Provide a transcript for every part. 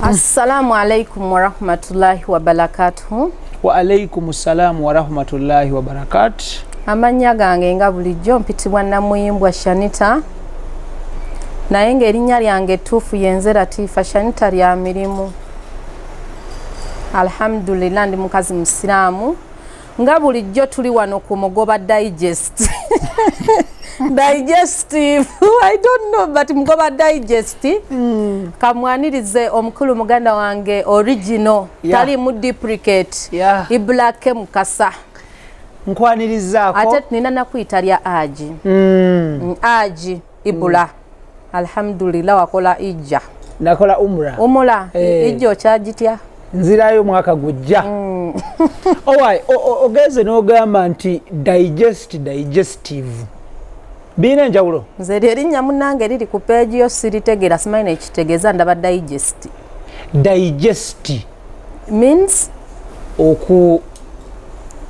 Assalamu alaikum wa rahmatullahi wa barakatuh. Wa alaikum salam wa rahmatullahi wa barakatuh. Amanya gange nga bulijjo mpitibwa Namuyimbwa Shanita. Naye ng'erinnya lyange ettuufu yenze Latifa Shanita lya mirimu. Alhamdulillah ndi mukazi musiraamu. Nga bulijjo tuli wano ku Mugoba Digest. Digestive. I don't know but Mugoba Digest. Kamwanirize omukulu muganda wange original. Tali mu duplicate. IBRAH Mukasa. Nkwanirizzaako. Ate nina nakuyita lya Aji. Aji IBRAH. Alhamdulillah wakola ijja. Nakola umra. Ijja okyagitya? Nzirayo mwaka gujja. Owai ogeze n'ogamba nti digestive. Bina njawulo. Nze erinnya munnange liri ku page yo siritegera simanyi nekitegeeza ndaba digest. Digest means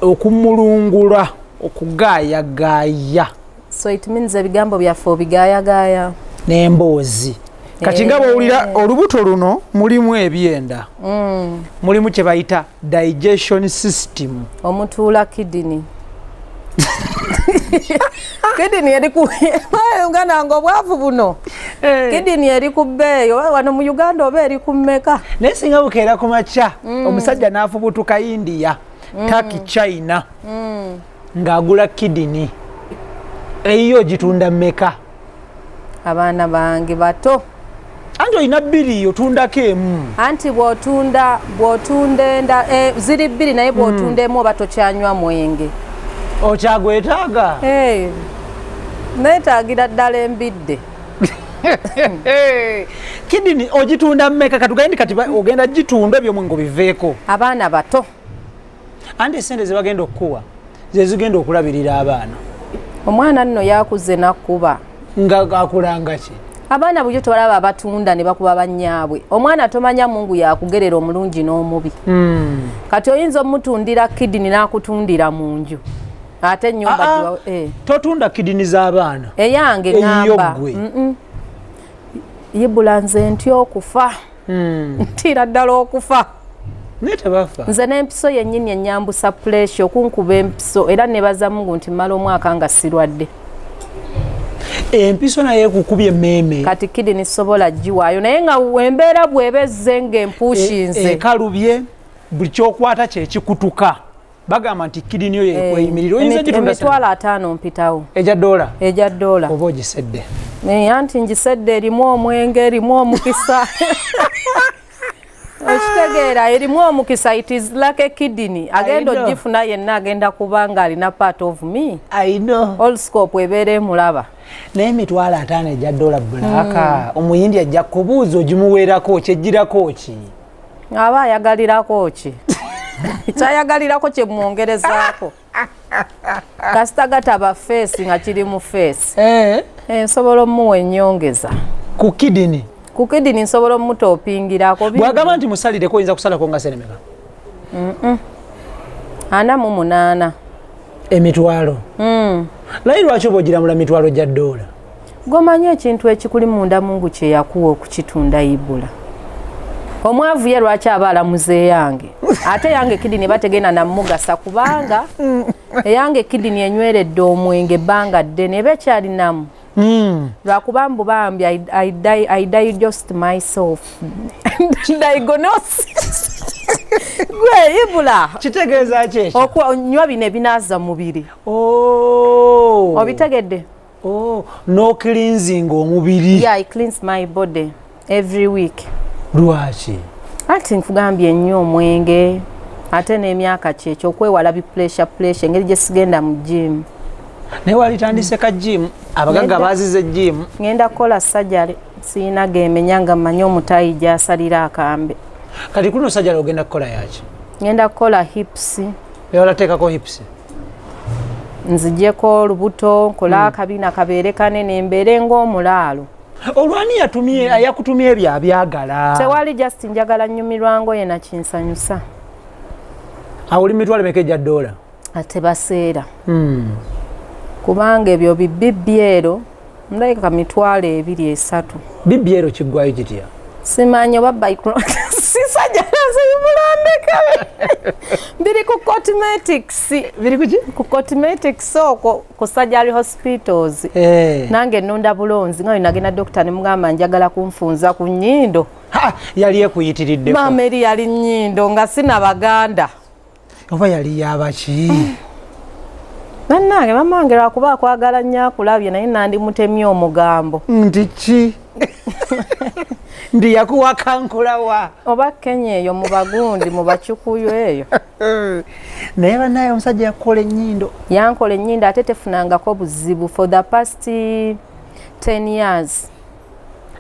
okumulungula, okugaayagaaya. So it means ebigambo byaffe obigaayagaaya. N'emboozi. Kati nga bw'owulira olubuto luno mulimu ebyenda. Mulimu kye bayita digestion system. Omutuula kidney. Kidney eri ku Uganda ngo bwavu buno. Kidney eri ku bbeeyo wano mu Uganda oba eri ku mmeka. Naye singa bukeera ku makya omusajja n'afubutuka India, Turkey, China ng'agula kidney. Eyo gitunda mmeka? Abaana bange bato. Anti olina bbiri otundako emu. Anti bw'otunda ziri bbiri naye bw'otunda emu oba tokyanywa mwenge. Okyagwetaaga? Neetaagira ddala embidde. Kidini ogitunda mmeka? Katugende kati ogenda gitunda ebyo mwe ngobiveeko. Abaana bato. Anti essente ze bagenda okukuwa ze zigenda okulabirira abaana. Omwana nno yakuze nakkuba. Nga akulanga ki? Abaana bujo tobalaba abatunda ne bakuba bannyaabwe. Omwana tomanya Mungu yakugerera omulungi n'omubi. Kati oyinza omutundira kidini n'akutundira mu nju. Ate nnyumba totunda kidini z'abaana. Eyange ngamba. IBRAH nze ntya okufa. Ntira ddala okufa. Netabafa. Nze n'empiso yennyini ennyambusa pressure okunkuba empiso era nebaza Mungu nti mala omwaka nga sirwadde. Empiso naye kukubye emmeme. Kati kidini sobola giwaayo naye nga embeera bw'ebezze ng'empushinze. Kalubye buli kyokwata kye kikutuka. Bagamba nti kidini yo yekweyimirira. Oyinza gitunda $5 mpitawo. Eja dola? Eja dola. Oba ogisedde? Anti ngisedde erimu omwenge erimu omukisa. Okitegeera erimu omukisa it is like a kidney. Agenda ogifuna yenna agenda kubanga alina part of me. I know. All scope ebeere mulaba. Naye $5 eja dola bulaka. Omuyindi ajja kubuuza ogimuweerako kyejjirako ki? Aba ayagalirako ki? Kyayagalirako kye mwongerezaako. Kasita gataba face nga kiri mu face. Nsobola omuwa ennyongeza. Ku kidini? Ku kidini nsobola omutopingirako. Bwagamba nti musalireko oyinza kusalako nga senemeka? 48. Emitwalo? Naye lwaki oba ogiramula mitwalo gya dola? Gomanyi ekintu ekikuli munda Mungu kye yakuwa okukitunda IBRAH. Omwavu ye lwaki aba alamuze yange? Ate yange kidini bategenda na mugasa kubanga eyange kidini enyweredde omwenge banga ddene eba ekyalinamu. Lwakubambu bambi I digest myself. Diagnosis. Gwe IBRAH. Kitegeeza ki ekyo? Onywa bino ebinaaza mubiri. Obitegedde? No cleansing omubiri. Yeah, I cleanse my body every week. Lwaki? Ati nkugambye nnyo omwenge ate n'emyaka kyekyo okwewala bi pressure engeri gye sigenda mu gym. Naye walitandise ka gym? Abagagga bazize gym? Ngenda kukola sajjale siina gemenya nga mmanyi omutayi gy'asalira akambe. Kati kuno sajjale ogenda kukola yaki? Ngenda kukola hips. Olateekako hips? Nzijjeko olubuto nkola akabiina kabeere kanene mbeere ng'omulaalo. Olwani yakutumye ebyo abyagala? Tewali just njagala nnyumirwango yena kinsanyusa. Awuli mitwalo meka ejja dola? Ate baseera. Kubanga ebyo bibbibyero ndayika mitwalo 2-3. Bibbyero kiggwayo kitya? simanyi oba sisajja nasibulondeka biri ku cosmetics ku cosmetics okwo ku surgery hospitals nange nunda bulonzi nga nagenda dokita ne mugamba njagala kunfunza ku nnyindo yali ekuyitiriddeko mama eri yali nnyindo nga sina baganda oba yali yabaki bannange bamange lwakuba akwagala nnyo akulabye naye nandimutemye omugambo nti ki ndi yakuwakankulawa oba Kenya eyo mu bagundi mu bacukuyu eyo naye bannaye omusajja yakola ennyindo yankola ennyindo ate tefunangako buzibu for the past 10 years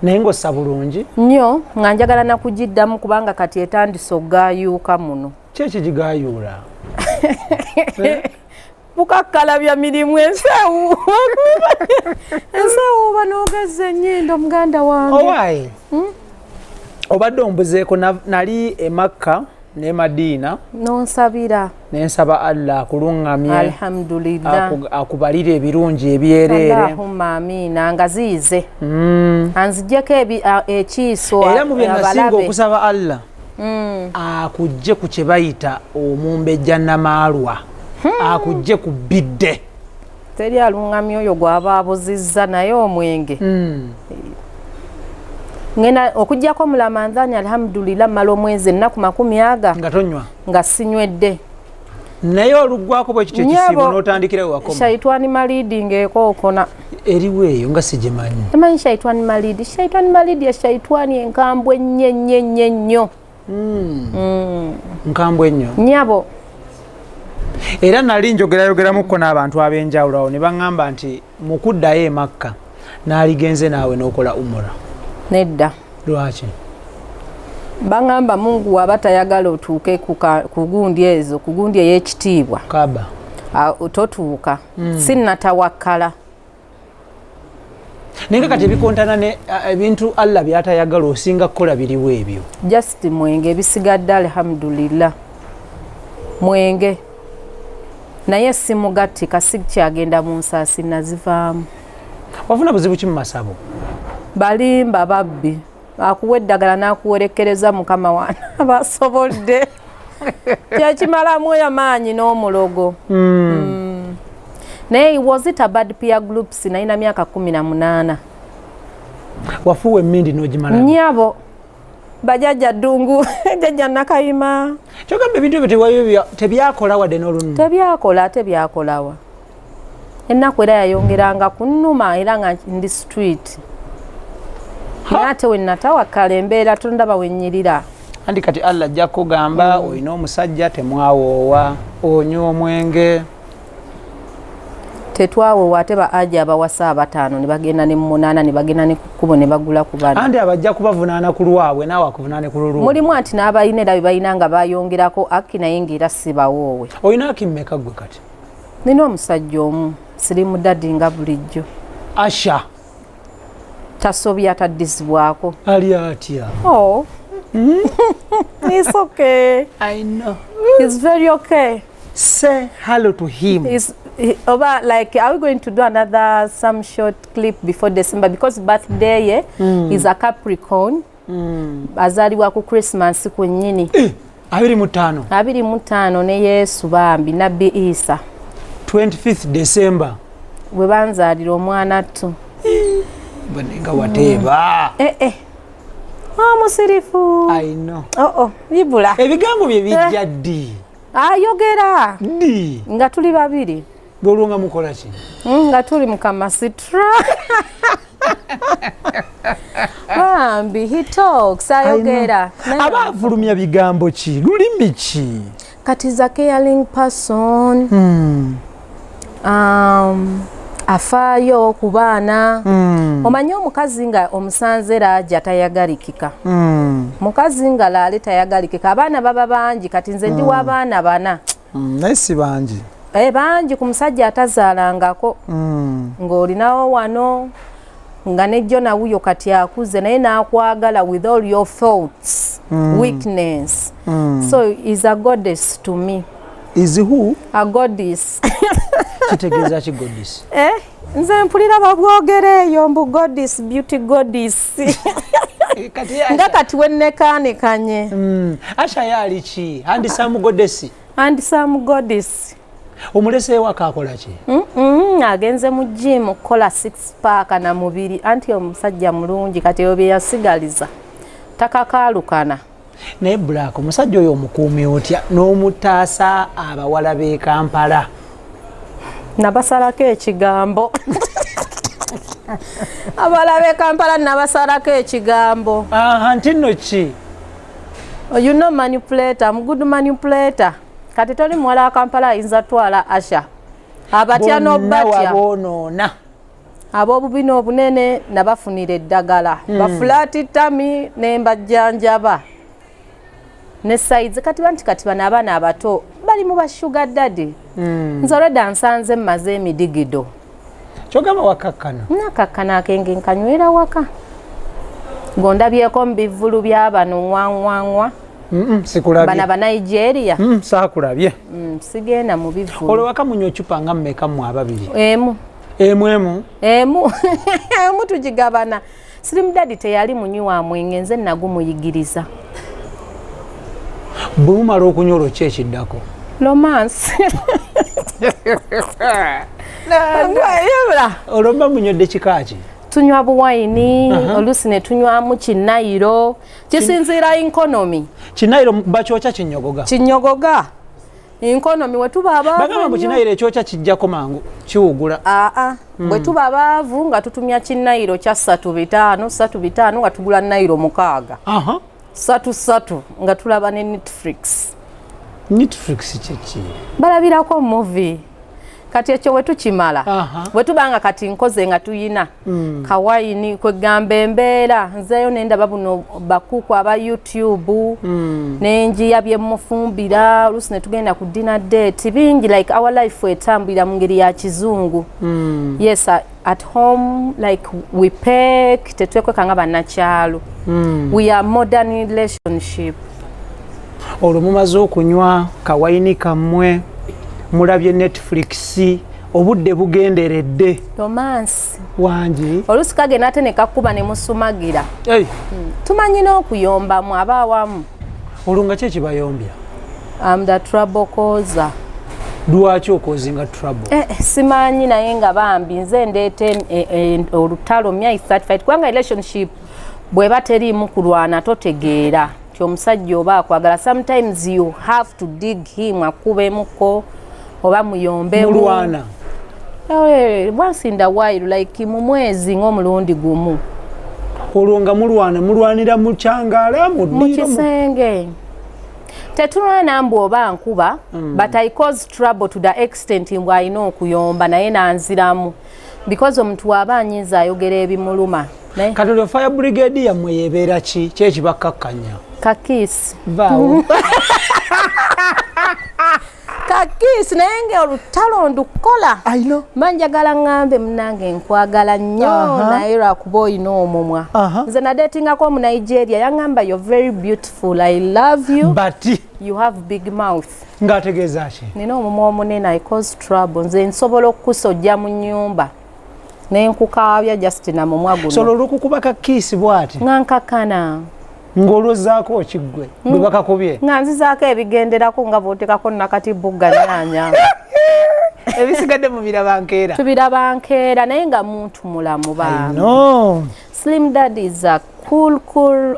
naye ng'ossa bulungi nnyo nga njagala nakugiddamu kubanga kati etandise okugayuuka muno ki ekigigayuula bukakkalabya mirimu ensewu oba n'ogezza ennyindo muganda wange owaaye obadde ombuzeeko nali e Makka ne Madiina nonsabira nensaba Allah akuluŋŋamye alhamdulillah akubalire ebirungi ebyerere Allahumma amina nga ziize anzijjeko ekiiso era mu bye nasinga okusaba Allah akujje ku kye bayita omumbejja namaalwa akujje ku bidde teri aluŋŋamye oyo gw'aba abuzizza naye omwenge ngena okujjako mulamanzani alhamdulillah mala omwezi ennaku 40 nga tonywa nga sinywedde naye oluggwako bwe kityo ekisiibo n'otandikirawo wakoma shaitani malidi ng'ekookona eriwo eyo nga sigimanyi tamanyi shaitani malidi ya shaitani enkambwe nnyo nkambwe ennyo nnyabo era nali njogerayogeramuko n'abantu ab'enjawulo awo ne baŋŋamba nti mu kuddayo e Makka naaligenze naawe n'okola umura nedda lwaki baŋŋamba mungu waba tayagala otuuke ku gundi ezo ku gundi ey'ekitiibwa kaba totuuka sinnatawakkala naye kati ebikontana ne ebintu Allah by'atayagala osinga kukola biriwo ebyo just mwenge ebisigadde alhamdulillah mwenge naye simugatti kasi kyagenda mu nsaasi nazivaamu wafuna buzibu ki mu masabo balimba babbi akuwa eddagala n'akuwerekereza mukama wana basobodde kyekimalamu amaanyi n'omulogo naye was it a bad peer groups nalina myaka 18 wafuwa emmindi n'ogimala nnyabo bajajja ddungu jajja nakayima kyogamba ebintu ebyo tebyakola wadde n'olumu tebyakolawa ennaku era yayongeranga kunnuma era nga ndi street ate wenatawakkala embeera tondaba wennyirira andi kati Allah ajja kugamba olina omusajja temwawoowa onywa omwenge tetwawoowa ate ba aja abawasa 5 ne bagenda ne 8 ne bagenda ne kubo ne bagula ku bana andi abajja kubavunaana ku lwabwe naawe akuvunaane ku lulwo mulimu ati n'abalina era bebalina nga bayongerako aki naye ng'era sibawoowe olina aki mmeka gwe kati nina omusajja omu sirimu dadi nga bulijjo asha tasobya taddizibwako ali atya it's okay I know it's very okay say hello to him over like are we going to do another some short clip before December because birthday is a Capricorn azaliwa ku Christmas ku nnyini 25 ne Yesu bambi nabbi Isa 25th December we banzalira omwana tu banenga wateeba musirifu I know bibula ebigambo bye bijja ddi ayogera ddi nga tuli babiri bwolwonga mukola ki nga tuli mukamasitra bambi he talks ayogera aba avulumya bigambo ki lulimi ki kati is a caring person afaayo ku baana omanyi omukazi nga omusanze raja tayagalikika mukazi nga laale tayagalikika abaana baba bangi kati nze ndi w'abaana 4 naye si bangi bangi ku musajja atazaalangako ng'olinawo wano nga nejjo nawuyo kati akuze naye n'akwagala with all your faults weakness so is a goddess to me. Is who? A goddess. Kitegeeza ki goddess? Nze mpulira babwogere eyo mbu goddess, beauty goddess. nga kati wennekaanekanye. Asha yali ki handsome goddess? Handsome goddess. Omulese waka akola ki? Agenze mu gym okukola 6 pack na mubiri anti omusajja mulungi kati oyo bye yasigaliza takakaalukana. Naye Black omusajja oyo omukuumi otya n'omutaasa abawala b'e Kampala? Nabasalako ekigambo. Abawala b'e Kampala nabasalako ekigambo. Nti nno ki? You know manipulator, I'm good manipulator. Kati toli muwala wa Kampala ayinza twala Asha. Abatya n'obatya. Bonoona. Ab'obubi n'obunene nabafunira eddagala. Bafulaati ttami ne mbajjanjaba. Ne size kati bano abaana abato bali mu bashuga daddy. Nze olwedda nsanze mmaze emidigido. Kyogamba wakakkana? Nakakkana akenge nkanywera waka. Gondabyeko mu bivvulu bya bano nwanwanwa. Sikulabye. Bana ba Nigeria. Saakulabye. Sigenda mu bivvulu. Olwo waka munywa chupa nga mmeka mu ababiri? Emu. Emu tugigabana. Slim Daddy teyali munywa mwenge nze nagumuyigiriza. Bumala okunywa ki ekiddako? Romance. Olwo munywedde kika ki? Tunywa buwayini, oluusi ne tunywamu kinayiro. Kisinziira economy. Kinayiro bakyokya kinyogoga? Kinyogoga. Economy we tuba abaavu. Bagamba mu kinayiro ekyokya kijjako mangu kiwugula. Bwe tuba abaavu nga tutumya kinayiro kya 3-5 nga tugula nayiro 6. 3 nga tulaba ne Netflix. Netflix kiki? Balabirako movie. Kati ekyo we tukimala. Bwe tubanga kati nkoze nga tuyina. Kawayini kwegamba embeera. Nzeeyo nendaba buno bakuku aba YouTube. Nenjiya bye mufumbira. Oluusi ne tugenda ku dinner date. Bingi like our life etambulira mu ngeri ya kizungu. Yes, at home like we pack. Tetwekweka nga bannakyalo. We are modern relationship. Olwo mumaze okunywa kawayini kammwe. Mulabye Netflix obudde bugenderedde. Romance. Wangi. Oluusi kagenda ate ne kakuba ne musumagira. Tumanyi n'okuyomba mu abaawamu. Olwo nga ki ekibayombya? The trouble causer. Lwaki okozinga trouble? Simanyi naye nga bambi nze ndeete olutalo myai 35 kubanga relationship bweba teriimu kulwana totegeera ti omusajja oba akwagala. Sometimes you have to dig him akubemuko oba muyombe mulwana. Once in a while like mu mwezi ng'omulundi gumu. Olwo nga mulwanira mu kyangala mu kisenge. Tetulwana mbu oba nkuba, but I cause trouble to the extent mbw alina okuyomba naye nanziramu because omuntu waba anyinza ayogera ebimuluma. Kati olwo fire brigade yammwe yebeera ki? Kyekibakkakkanya? Kakisi. Vaawo. Kakisi naye nga olutalo ndukola. Manjagala ngambe munange nkwagala nnyo naye lwakuba olina omumwa. Nze nadetingako omu Nigeria yangamba you're very beautiful, I love you, but you have big mouth. Ng'ategeeza ki? Nina omumwa omunene, I cause trouble. Nze nsobola okukusojja mu nnyumba naye nkukaabya just na mumwa guno. So olw'okukuba kakisi bw'ati? Nga nkakana. Ng'olozzaako kiggwe bwe bakakubye? Nga nzizaako ebigenderako nga bw'oteekako nakati bugga nnyanya. Ebisigadde mu biraba nkeera? Tubiraba nkeera naye nga muntu mulamu baa. No. Slim Daddy is a cool,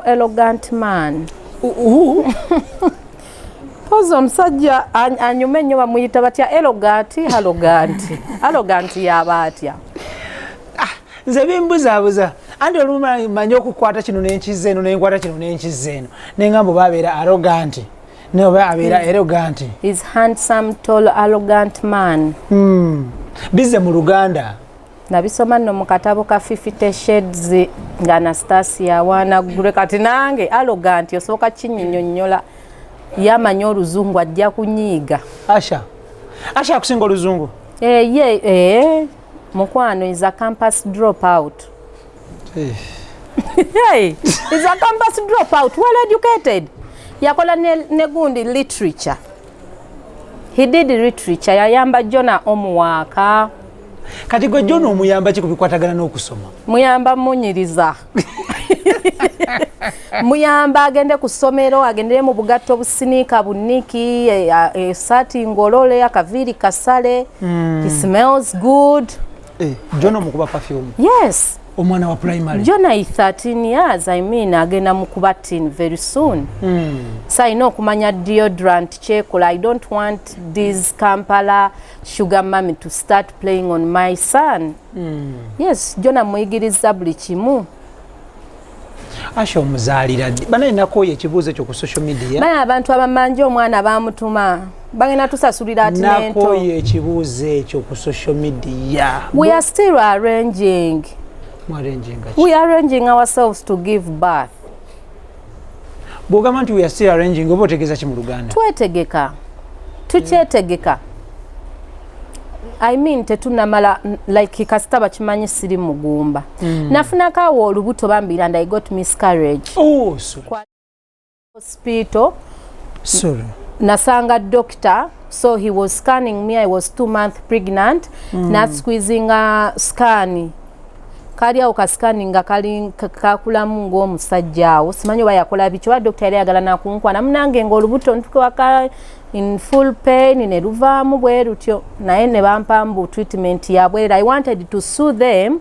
elegant man. Pozo omusajja anyume ennyo bamuyita batya elegant, arrogant yaba atya. Nze bimbuzaabuza. Andi olumu manyi okukwata kino n'enkiza eno n'enkwata kino n'enkiza eno n'engamba oba abeera arrogant ne oba abeera arrogant. Is handsome, tall, arrogant man. Bize mu Luganda. Nabisoma nno mu katabo ka 50 Shades nga Anastasia Wanagure kati nange arrogant osooka kinnyonnyola yamanya oluzungu ajja kunyiiga. Asha akusinga oluzungu? Mukwano is a campus dropout. Hey, is a campus dropout, well educated. Yakola ne gundi literature. He did literature, yayamba Jona omuwaka. Kati gwe Jona omuyamba ki kubikwatagana n'okusoma? Muyamba munyiriza. muyamba agende ku ssomero agendere mu bugatto businiika buniki esaati ngolole akaviiri kasale he smells good John omukuba perfume yes omwana wa primary John is 13 years I mean agenda mukuba teen very soon so I know kumanya deodorant chekola I don't want this Kampala sugar mommy to start playing on my son yes John amuyigiriza buli kimu Asho omuzaalira bana inakoye ekibuuzo ekyo ku social media bana abantu abamanje omwana bamutuma bagenda tusasulira ati nento nakoye ekibuuzo ekyo ku social media we are still arranging we are arranging ourselves to give birth bwogamba nti we are still arranging oba otegeeza ki mu Luganda twetegeka tukyetegeka I mean tetunamala like kasitaba kimanyi siri mugumba nafunako awo olubuto bambira and I got miscarriage hospital sorry nasanga doctor so he was scanning me I was 2 months pregnant not squeezing a scan kali awo kascanninga kali kakulamu ng'omusajja awo simanyi oba yakola biki oba doctor yali ayagala nakunkwana munange ng'olubuto ntukwaka in full pain ne luvaamu bwe lutyo naye ne bampambu treatment yabwerera I wanted to sue them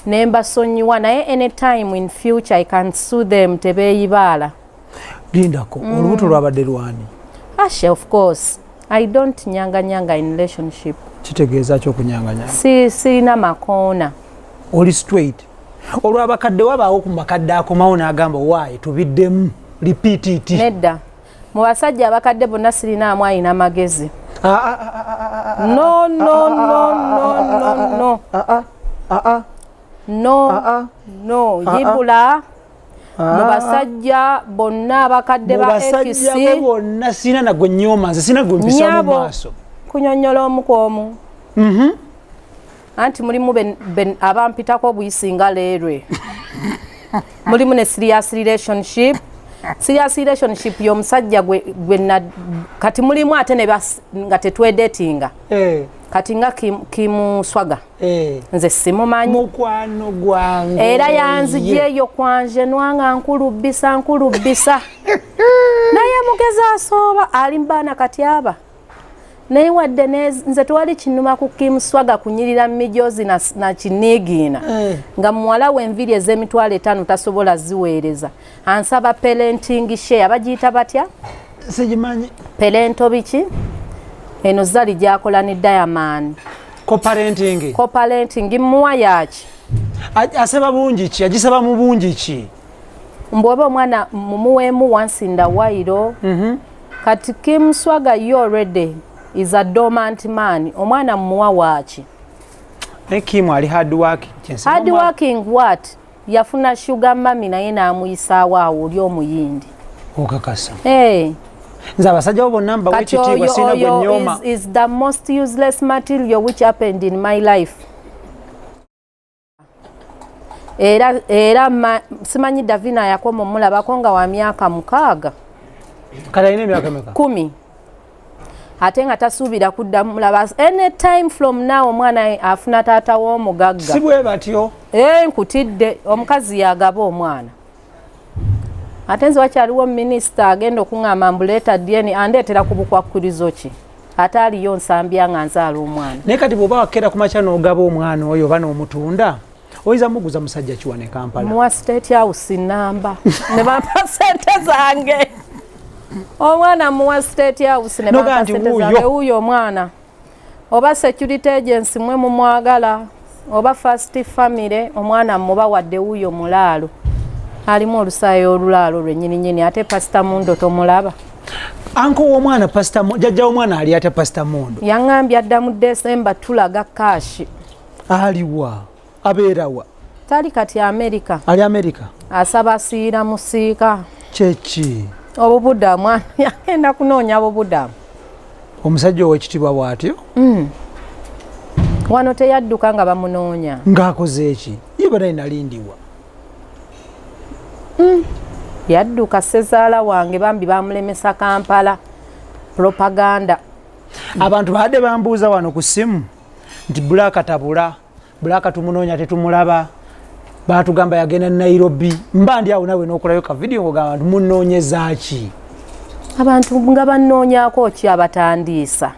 ne mbasonyiwa naye anytime in future I can sue them tebeeyibaala lindako olubuto lwabadde lwani ashe of course I don't nyanga in relationship kitegeeza ki okunyanganyanga sirina makoona oli straight olwabakadde wabaawo ku makadde akomawo n'agamba waaye tubiddemu repeat it nedda mu basajja abakadde bonna sirinaamu alina magezi no yibula mu basajja bonna abakadde ba ekisi bonna sina nagwe nnyoma nze sina gwe mpisa mu maaso kunyonnyola omukoomu anti mulimu abampitako obuyisinga leerwe mulimu ne serious relationship y'omusajja gwe kati mulimu ate nga tetwedetinga kati nga kimuswaga nze simumanyi mukwano gwange era yanzijeeyo kwanje nwanga nkulubisa naye mugezi asooba ali mbaana kati aba naye wadde nze tewali kinuma ku kimuswaga kunyirira mijozi na kinigiina nga muwala w'enviri ez'emitwalo 5 tasobola ziweereza ansaba parenting share bagiyita batya sigimanyi parento biki eno zali gyakola ne Diamond co-parenting muwa yaki asaba bungi ki agisaba mu bungi ki mbwoba omwana mumuweemu once in a while kati kimuswaga you already is a dormant man omwana muwa waki Kim ali hard working what yafuna sugar mami naye n'amuyisaawo awo oli omuyindi okakasa nze abasajja bo bonna mbawa ekitiibwa sina gwe nnyoma is the most useless material which happened in my life era simanyi Davina yakoma omulabako nga wa myaka 6 kale alina emyaka meka 10 ate nga tasuubira kuddamu mulaba anytime from now omwana afuna taata w'omugagga si bwe batyo nkutidde omukazi yagaba omwana ate nze wakyaliwo minisita agenda okuŋŋamba mbuleeta DNA andeetera ku bukwakkurizo ki ate aliyo nsambya nga nzaala omwana naye kati bw'oba wakkera ku makya n'ogaba omwana oyo oba n'omutunda oyinza muguza musajja kiwa ne Kampala muwa state house namba ne bampa sente zange omwana muwa state house ne bampa sente zange wuuyo omwana oba security agency mwe mumwagala oba first family omwana muba wadde wuuyo mulaalo alimu olusaayo olulaalo lwennyininyini ate pasita Mundo tomulaba anko w'omwana pasita jjajja w'omwana ali ate pasita Mundo yaŋŋambye adda mu December tulaga kaashi aliwa abeerawa tali kati America ali America asaba asiira musiika kyeki obubudamu yagenda kunoonya obubudamu omusajja ow'ekitiibwa bw'atyo wano teyadduka nga bamunoonya ng'akoze eki ye banaye nalindiwa yadduka ssezaala wange bambi bamulemesa Kampala propaganda abantu baadde bambuuza wano ku ssimu nti Bulaka tabula Bulaka tumunoonya tetumulaba batugamba yagenda Nairobi mba ndi awo nawe nokolayo ka video ngogamba munonyeza ki abantu nga bannonyako ki abatandiisa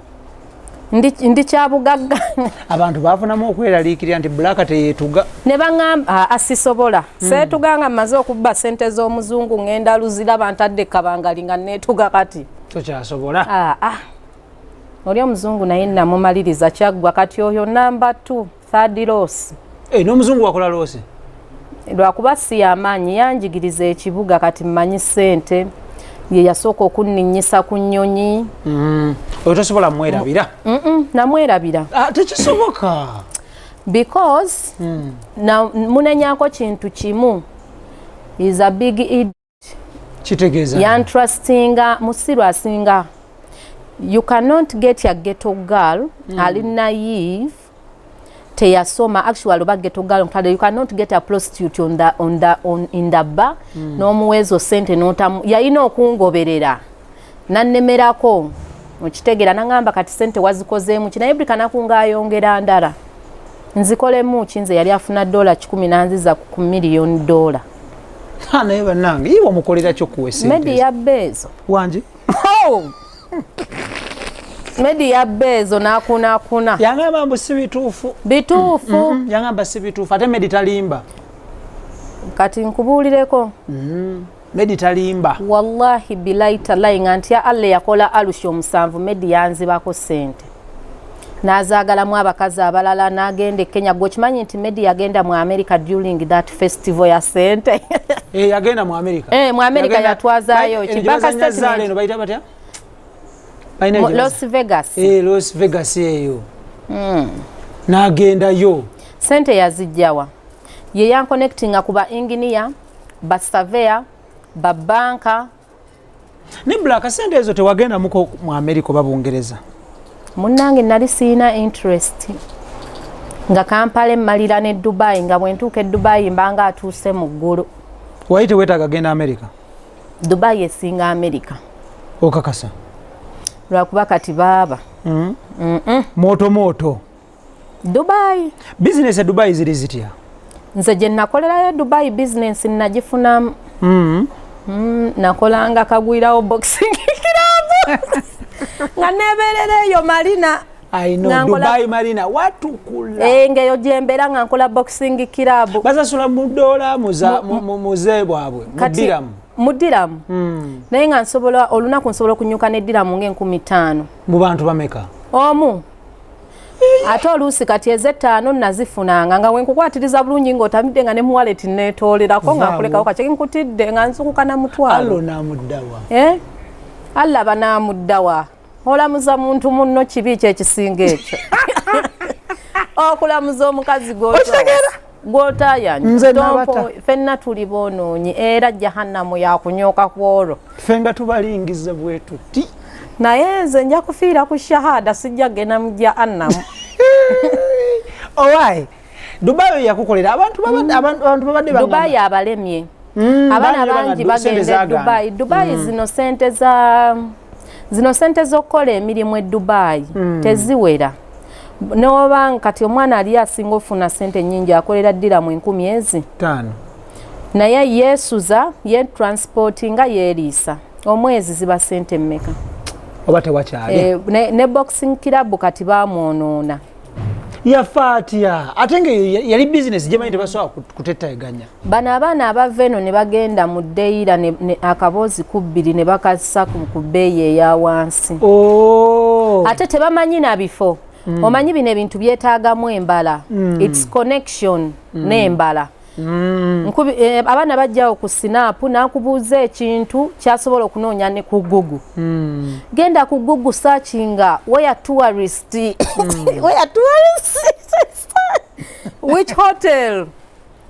ndi kyabugagga abantu bafunamu okweraliikirira nti Black teyetuga ne baŋŋamba asisobola seetuganga mmaze okubba ssente z'omuzungu ŋŋenda luziraba ntadde kabangali nga neetuga kati tokyasobola oli omuzungu naye namumaliriza kyaggwa kati oyo namba 2 third loss n'omuzungu wakola loosi lwakuba si yamaanyi yanjigiriza ekibuga kati mmanyi ssente ye yasooka okunninyisa ku nnyonyi oyo tosobola mwerabira namwerabira tekisoboka because munenyako kintu kimu is a big idiot kitegeeza yantrustinga musiru asinga you cannot get a ghetto girl ali naive teyasoma actually oba ghetto girl you cannot get a prostitute in the bar n'omuwezo sente notamu yalina okungoberera nannemerako okitegeera nangamba kati sente wazikozeemu kinaye buli kanaku ngaayongera ndala nzikolemu ki nze yali afuna $10 nanziza ku $1 million naye bannange iwe omukolera kyokuwa sente media bezo wangi media bezo nakunakuna yangamba mbu si bituufu yangamba si bituufu ate medi talimba kati nkubuulireko medi talimba wallahi bilahi talayi nga nti Allah yakola alusha 7 medi yanzibako sente nazaagalamu abakazi abalala nagenda Kenya gokimanyi nti medi yagenda mu America during that festival ya sente yagenda mu America mu America yatwazaayo kibaka statement bayita batya Las Vegas Las Vegas eyo nagenda yo sente yazijjawa ye yanconnectinga kuba engineer ba surveyor ba banka ne Black sente ezo tewagenda muko mu America oba Bungereza munnange nali siina interest nga Kampala malira ne Dubai nga bwentuuka Dubai mbanga atuuse mu ggulu wayite wetaga genda America Dubai esinga America okakasa lwakuba kati baaba moto Dubai business Dubai ziri zitya nze gye nakolerayo Dubai business nagifunamu nakolanga kagwirawo boxing club nga nebeerereeyo Marina I know Dubai Marina watukula ngeyo gyembera nga nkola boxing club basasula mu dola muze bwabwe mudiramu naye nga nsobola olunaku nsobola okunyuka n'eddiramu nga$5000 mu bantu bameka omu ate oluusi kati eze5 nazifunanga nga wenkukwatiriza bulungi ng'otamidde nga ne mu wallet neetoolerako nga nkulekawo kaceki nkutidde nga nsukuka na mutwalo allo namuddawa alla banamuddawa olamuza muntu munno kibi kyekisinga ekyo okulamuza omukazi gwotayanja fenna tuli boonoonyi era jahannamu yakunyoka kwolwo fenga tubalingiza bwetuti naye nze nja kufiira ku shahada sijja genda mu jahannamu owai Dubai yakukolera abantu babadde Dubai abalemye abaana bangi bagenda Dubai zino sente z'okukola emirimu e Dubai teziwera n'obanga kati omwana ali asinga ofuna sente nnyingi akolera ddiramu 5,000 naye yeesuza ye transportinga yeeriisa omwezi ziba sente mmeka oba tewakyali ne boxing club kati bamwonoona yafa atya ate nga yali business gyemanyi tebasobola kutettayiganya bano abaana abava eno ne bagenda mu ddeira akaboozi ku 2 ne bakassa ku bbeeyi eya wansi ate tebamanyi na bifo omanyi bino ebintu byetaagamu embala its connection n'embala abaana bajjawo ku sinapu nakubuuza ekintu kyasobola okunoonya ne ku Google genda ku Google searchinga where tourist which hotel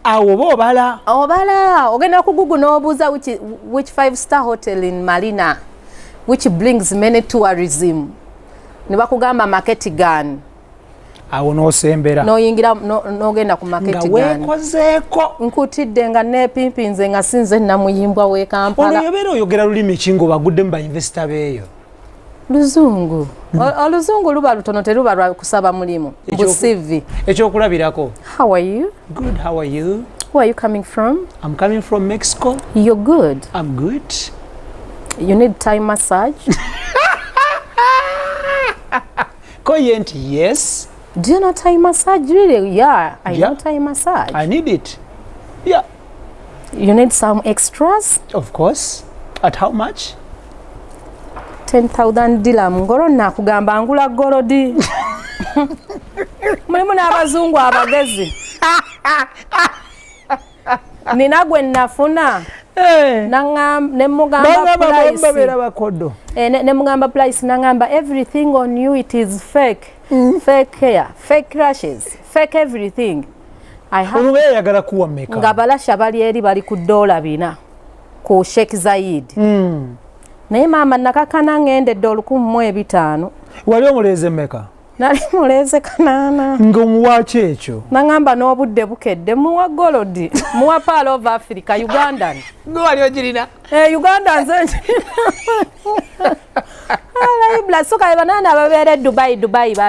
awo oba obala ogenda ku Google n'obuuza which 5-star hotel in Marina which brings many tourism ne bakugamba market gun awo n'osembera n'oyingira n'ogenda ku market gun nga weekozeeko nkutidde nga neepimpinze nga sinze namuyimbwa w'e Kampala ono yobeera oyogera lulimi ki ng'obagudde mu bayinvesita beeyo luzungu oluzungu luba lutono teruba lwa kusaba mulimu busivi ekyokulabirako how are you good how are you Where are you coming from? I'm coming from Mexico. You're good. I'm good. You need Thai massage? Koyent, yes. Do you know Thai massage? Really? Yeah, I know Thai massage. I need it. Yeah. You need some extras? Of course. At how much? 10,000 dirham. Ngoro nakugamba ngula gorodi. Mulimu n'abazungu abagezi. Nina gwe nafuna. Nemugamba price. Nemugamba price nangamba everything on you it is fake. Fake hair, fake lashes, fake everything. I have yagala kuwa meka. Ngabalasha bali eri bali ku $4 ku Sheikh Zayed. Naye mama nakakana ngende $1,500. Wali omuleze meka? Nali muleze kanana. Ng'omuwaaki ekyo? Nangamba n'obudde bukedde muwa golodi. Muwa Pearl of Africa, Ugandan. Gwe wali ogirina? Ugandan nze. IBRAH soka banana babeera Dubai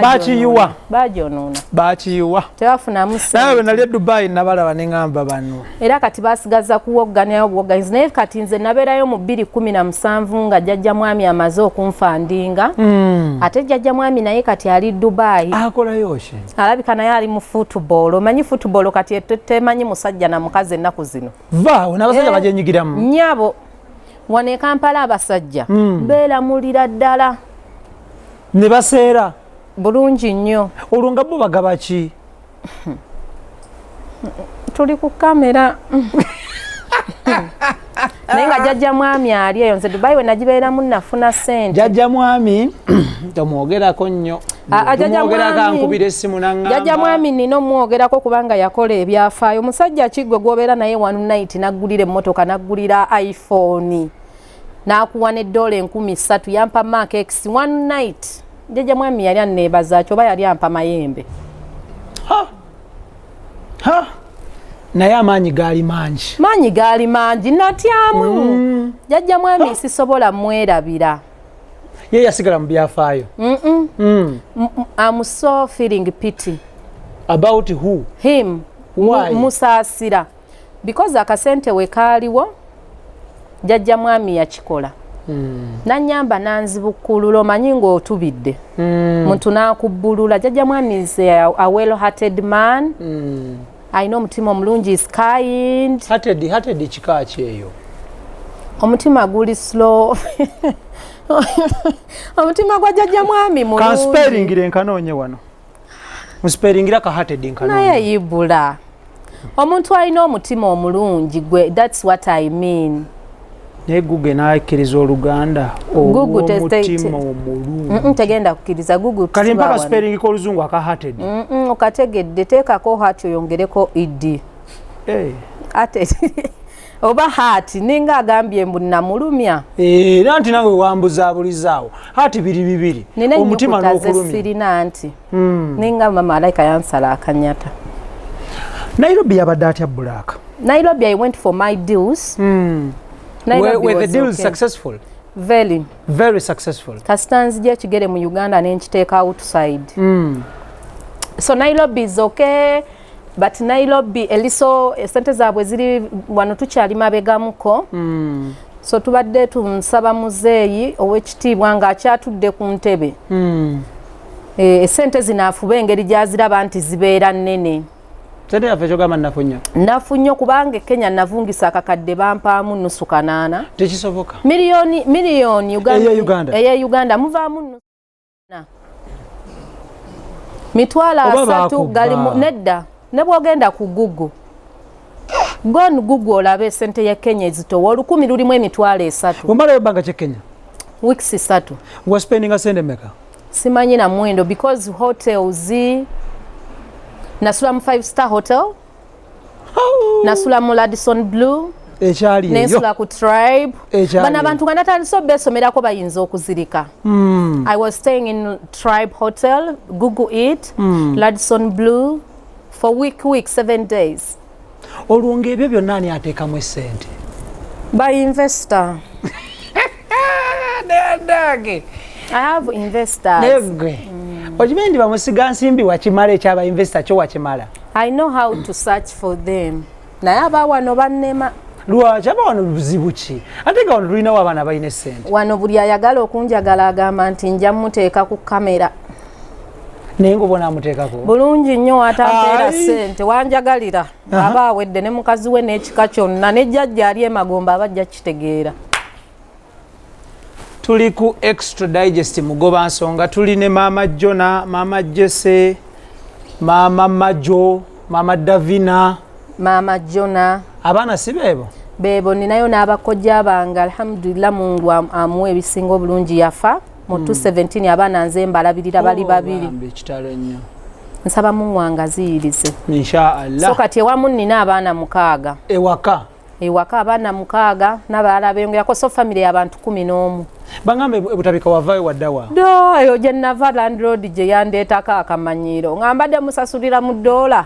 bakiyiwa. Bajonoona. Bakiyiwa. Tebafunamu ssente. Nawe nali Dubai nabalaba ne ngamba bano. Era kati basigaza kuwogganyayo buwogganyizi naye kati nze nabeerayo mu 2017 nga jjajja mwami amaze okunfandinga. Ate jjajja mwami naye kati ali Dubai. Akolayo ki? Alabika naye ali mu football. Omanyi football kati temanyi musajja na mukazi ennaku zino. Vaawo n'abasajja bajenyigiramu. Nnyabo. Wane Kampala abasajja beelamulira ddala ne baseera bulungi nnyo. Olwo nga bo bagaba ki? Tuli ku kamera. Naye nga jjajja mwami ali eyo nze Dubai we nagibeeramu nafuna ssente. Jjajja mwami tomwogerako nnyo. Tomwogerako ankubira essimu n'aŋŋamba. Jjajja mwami nina omwogerako kubanga yakola ebyafaayo. Omusajja kiggwe gw'obeera naye one night naggulira emmotoka naggulira iPhone. Nakuwa ne $3,000 yampa Mark X one night. Jjajja mwami yali anneebaza kyoba yali ampa mayembe. Naye amaanyi gaali mangi. Maanyi gaali mangi natyamu. Jjajja mwami sisobola mwerabira. Ye yasigala mu byafaayo. I'm so feeling pity. About who? Him. Why? Musaasira. Because akasente we kaaliwo jjajja mwami yakikola. Nanyamba nanzibukkulula omanyi ng'otubidde. Muntu n'akubbulula. Jjajja mwami is a well-hearted man. Ayina omutima omulungi, is kind. Hearted kika ki eyo? Omutima guli slow. Omutima gwa jjajja mwami mulungi. Kansperingire nkanoonye wano. Musperingira ka hearted nkanoonye. Naye IBRAH. Omuntu alina omutima omulungi gwe, that's what I mean. Naye Google n'akkiriza Oluganda omutima omulungi. Tegenda kukkiriza Google. Kali mpaka spelling ko Oluzungu aka hearted. Okategedde teekako heart oyongereko ed. Ate oba heart ninga agambye mbu namulumya. Nanti nawe wambuzabulizaawo. Heart biri. Omutima n'okulumya. Sirina anti. Ninga mama alaika yansala akanyata. Nairobi yabadde atya Black? Nairobi I went for my deals. Were the deals successful? Very successful. Kastanzije kigere mu Uganda nenchiteeka outside. So Nairobi is okay, but Nairobi eliso sente zaabwe ziri wano tukyali mabegamuko. So tubadde tunsaba muzeeyi ow'ekitiibwa ng'akyatudde ku ntebe. Sente zinaafuba engeri gyaziraba nti zibeera nnene. Sente yaffe kyogamba nafunyo? Nafunyo kubanga Kenya navungisa akakadde bampaamu nusu kanaana. Tekisoboka? Miliyoni Uganda. Eye Uganda muvaamu nusu. Mitwala 3 gali nedda. Ne bwogenda ku Google. Gone Google olabe sente ya Kenya ezitowa 10 lulimu emitwala 3. Omala yobanga kye Kenya? Weeks 3. Was spending a sente meka? Simanyi na mwendo because hotels nasula mu 5-star hotel. Nasula mu Radisson Blue. Ekyali eyo. Nesula ku Tribe. Bana abantu kanatandise besomerako bayinza okuzirika. I was staying in Tribe Hotel, Google it, Radisson Blue for week 7 days. Olwonge ebyo byonna ani ateekamu essente? By investor. Dage. I have investors. Negwe. Ojimendi bamusiga nsimbi wakimala ekyaba investor kyo wakimala. I know how to search for them. naye abawano bannema. Lwaki abawano buzibu ki? Ate nga wano tulinawo abaana balina essente. Wano buli ayagala okunjagala agamba nti nja muteeka ku kamera. Naye ng'obona amuteekako? Bulungi nnyo atampeera ssente wanjagalira. Aba awedde ne mukazi we n'ekika kyonna ne jjajja ali emagomba abajja kitegeera. Tuli ku Extra Digest mugoba nsonga, tuli ne Maama Jona, Maama Jesse, Maama Majo, Maama Davina, Maama Jona. Abaana si beebo? Beebo ninayo n'abakojja bange alhamdulillah Mungu amuwa ebisinga obulungi yafa mu 2017 abaana nze mbalabirira bali babiri. Kitalo nnyo. Nsaba Mungu angaziyirize. Inshallah. So kati ewamu nina abaana 6. Ewaka abaana 6 n'abalala beyongerako so family y'abantu 11. Bangambe butabika wavayo waddawa. Eyo gye nava landlord gye yandeetako akamanyiiro nga mbadde musasulira mu $.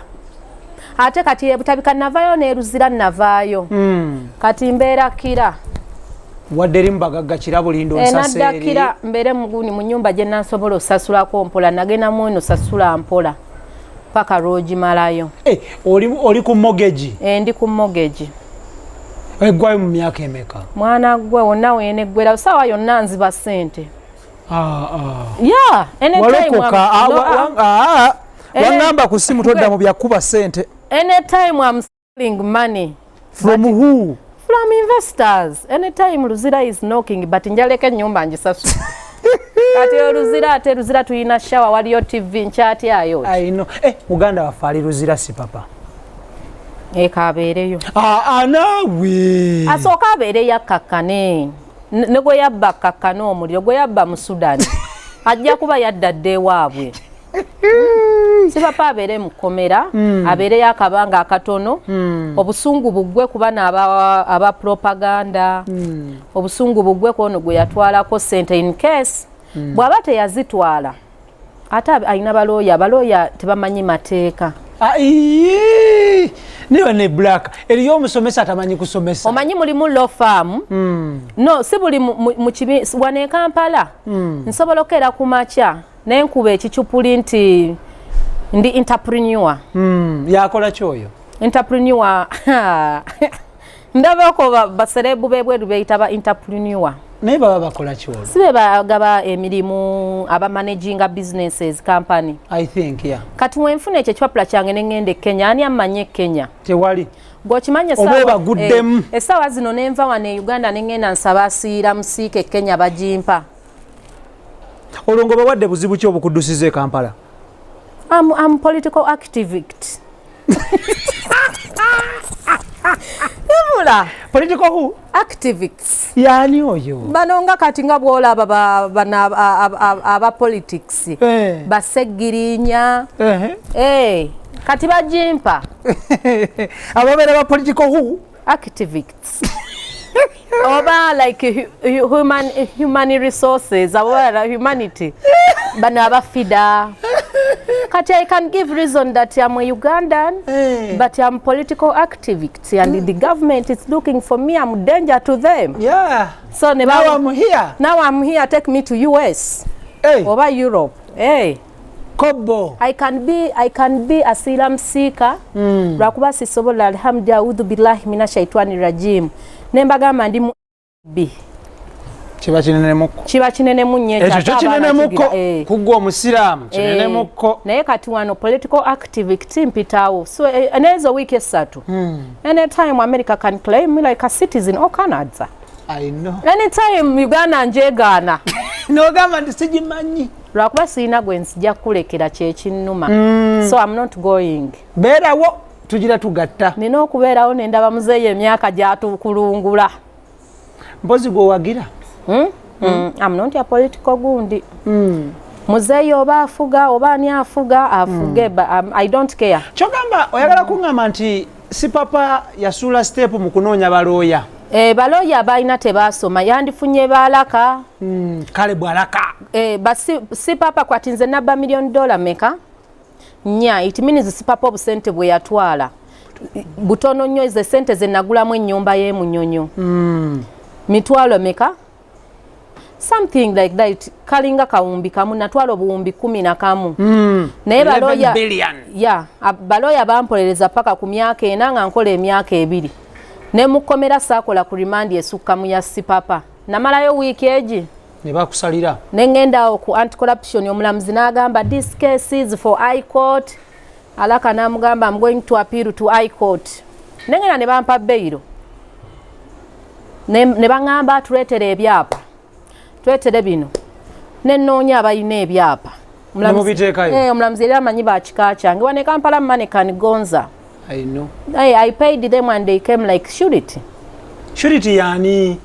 Ate kati ebutabika navayo neeruzira navaayo. Kati mbeera kira. Wadde eri mubagagga kira bulindo nsasa eri. Kira mbeere muguni mu nnyumba gye nansobola osasulako mpola nagenda mu eno sasula mpola paka rogi malayo. Oli ku mortgage? Ndi ku mortgage. Eggwayo mu myaka emeka? Mwana gwe wonna weeneggwera sawa yonna nziba ssente. Wangamba ku simu todda mu byakuba ssente. Anytime I'm stealing money. From who? From investors. Anytime Luzira is knocking but njaleka ennyumba ngisasula. Kati Luzira tuyina shower waliyo TV nchati ayo. I know. Uganda wafali Luzira si papa. Kabeereyo. Naawe. Asooka abeere yakkakane. Ne gwe yabba kakkane omuliro gwe yabba mu Sudan. Ajja kuba yaddadde ewaabwe. Si papa abeere mukomera, abeere yakabanga akatono, obusungu bugwe kubana aba propaganda, obusungu bugwe kono gwe yatwalako ssente in case bw'aba teyazitwala ate alina balooya tebamanyi mateeka. Niwe ne black eriyo omusomesa atamanyi kusomesa. Omanyi mulimu law firm. No si buli mu kibi wane Kampala. Nsobola okera ku makya nenkuba ekicupuli nti ndi entrepreneur. Yakola kyoyo? Entrepreneur. Ndaba ko baserebu bebweru beyita ba entrepreneur. Naye baba bakola kyoyo? Sibe bagaba emirimu aba managing businesses company. I think yeah. Kati wenfuna ekyo kyapula kyange nengende Kenya ani amanye Kenya. Tewali. Gokimanye sawa. Oba baguddemu. Esawa zino nenva wane Uganda nengenda nsabasiira musiike Kenya bajimpa. Olongo bawadde buzibu ki obukudusize Kampala? I'm political activist. Political who? Activists. Yani oyo. Banonga kati nga bwola aba politics. Basegirinya. Kati bajimpa. Ababera ba political who? Activists. Oba like human resources, our humanity. Bana abafida. Kati I can give reason that I'm a Ugandan, but I'm political activist, and the government is looking for me. I'm danger to them. Yeah. So now I'm here. Now I'm here. Take me to US. Over Europe. Kobo. I can be asylum seeker. Rakuba sisobola alhamdulillah a'udhu billahi minash shaitani rajim. Nembagamba ndi bi. Chiba kinene mukko. Chiba kinene munye cha. Ekyo kinene mukko. Kugwa omusiramu kinene mukko. Naye kati wano political activist mpitawo. So enezo week esatu. Anytime America can claim me like a citizen or Canada. I know. Anytime Uganda njegana. No gamba ndisijimanyi. Lwakuba sirina gwe nzija kulekera kyekinnuma. So I'm not going. Beerawo tugira tugatta. Nina okubeerawo ne ndaba muzeeyo emyaka gyatukulungula. Mpozi gwe wagira? I'm not a political gundi. Muzeeyo oba afuga oba ani afuga afuge. I don't care. Kyogamba oyagala kuŋŋamba nti si papa yasuula step mu kunoonya balooya. Balooya balina tebaasoma yandifunye baalaka. Kale bwalaka. Si papa kwati nze nabba $1 million meka. Nya it means si papa obusente bwe yatwala. Butono nnyo ze sente ze nagulamu ennyumba y'e Munyonyo. Mitwalo meka. something like that kalinga kawumbi kamu natwala obuwumbi 11 naye baloya baloya bampolereza paka ku myaka ena nga nkola emyaka 2 ne mukomera sakola ku remand esukka mu ya sipapa namalayo wiiki egi ne bakusalira ne ngenda ku anti corruption omulamuzi n'agamba this case is for high court alaka namugamba I'm going to appeal to high court nengena ne bampa bail ne bangamba tuletere ebyapa twetere bino nenoonya abayina ebyapa omulamuzi era amanyi bakika kyange wane Kampala Mannequin Gonza I know I paid them and they came like surety yani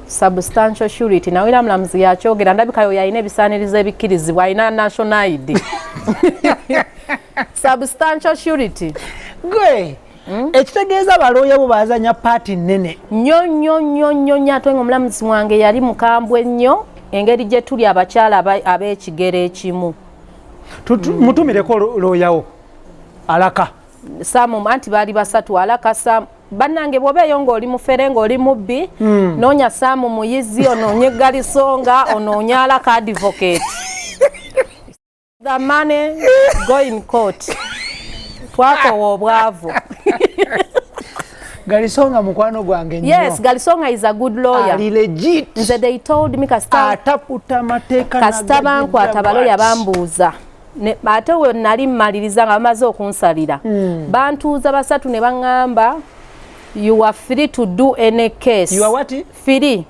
substantial surety na wira mulamuzi yakyogera ndabikayo yayina ebisaaniriza ebikkirizibwa ayina national ID substantial surety gwe ekitegeeza balooya bo bazanya paati nnene nnyo ate ng'omulamuzi wange yali mukambwe nnyo engeri gye tuli abakyala ab'ekigero ekimu mutumireko looyawo alaka samu anti baali basatu alaka samu bannange bw'obeeyo ng'oli mufere ng'oli mubbi noonya samu muyizi onoonye galisonga onoonye alaka advocate the money go in court twakowa obwavu Galisonga mukwano gwange nnyo. Yes, Galisonga is a good lawyer. Ali legit. Nze they told me ataputa mateeka kasitaba nkwata baloya bambuuza. Ate we nali mmaliriza nga bamaze okunsalira. Bantuuza basatu ne baŋŋamba you are free to do any case. You are what? Free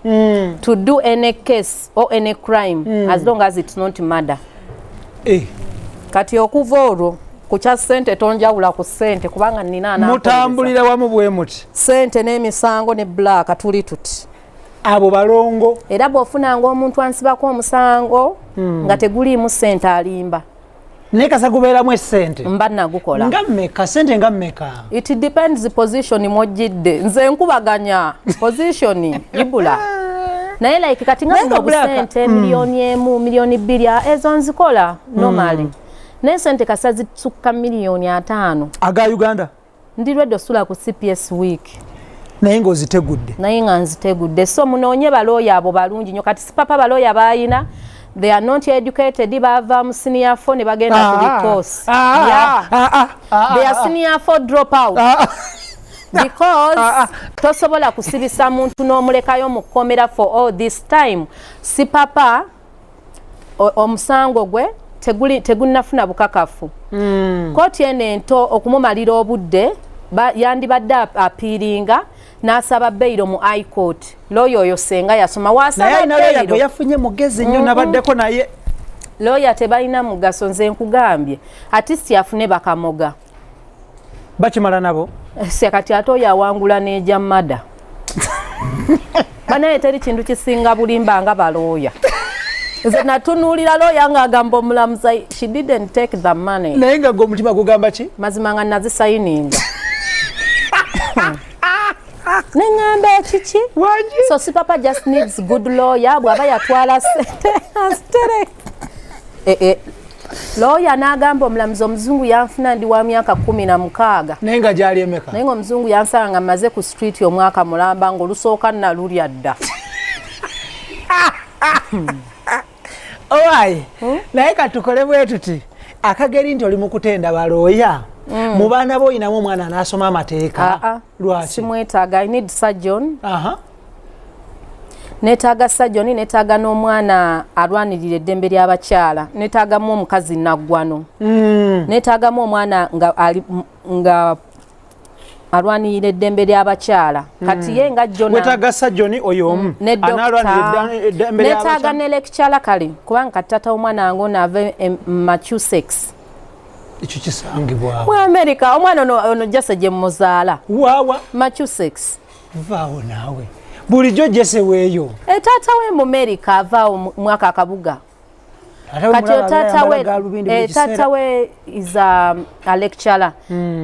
to do any case or any crime as long as it's not murder. Kati okuva olwo kucha sente tonjawula ku sente kubanga nina ana mutambulira wamu bwe muti sente n'emisango ne black tuli tuti abo balongo era bw'ofunanga omuntu ansibako omusango nga teguliimu sente alimba nekasa gubeeramu essente mba nagukola nga mmeka sente nga mmeka it depends the position mwojjidde nze nkubaganya position ibula naye like kati nga obusente milioni 1 milioni 2 ezo nzikola normally nesente kasazi tsukka milioni 5 aga Uganda ndirwedde osula ku CPS week naye ng'ozitegudde naye nga nzitegudde so munoonye balooya abo balungi nnyo kati sipapa balooya bayina they are not educated bava mu senior 4 ne bagenda ku course they are senior 4 drop out because tosobola kusibisa muntu n'omulekayo mu kkomera for all this time sipapa omusango gwe tegunnafuna bukakafu kooti ene ento okumumalira obudde yandibadde apiiringa n'asaba beyiro mu high court lawyer oyo senga yasoma wasaba beyiro yafunye mugezi nnyo nabaddeko naye lawyer tebalina mugaso nze nkugambye artist yafune bakamoga bakimala nabo kati ate oyo awangula n'ejja mada banaye teri kintu kisinga bulimba nga balooya nze natunuulira lawyer ng'agamba omulamuza she didn't take the money naye nga gwomutima gugamba ki mazima nga nazisayininga neŋŋamba ekiki so si papa just needs good lawyer bw'aba yatwala sente astere lawyer n'agamba omulamuzi omuzungu yanfuna ndi wa myaka 16 naye nga gyali emeka naye ng'omuzungu yansanga nga mmaze ku street omwaka mulamba ng'olusooka nalulya dda owaye naye katukole bwe tuti akageri nti oli mu kutenda balooya mu baana bo oyinamu omwana anaasoma amateeka lwaki simwetaaga I need surgeon neetaaga surgeon neetaaga n'omwana alwanirira eddembe ly'abakyala neetaagamu omukazi naggwano neetaagamu omwana nga alwanirira eddembe ly'abakyala kati ye nga wetaaga surgeon oyo omu analwanirira eddembe ly'abakyala neetaaga ne lecturer kale kubanga kati taata omwana wange ono ava Massachusetts ekyo kisangibwawo mu America omwana ono Jesse gye muzaala waawa Massachusetts vaawo naawe bulijjo Jesse weeyo taata we mu America avaawo mwaka akabuga kati taata we is a lecturer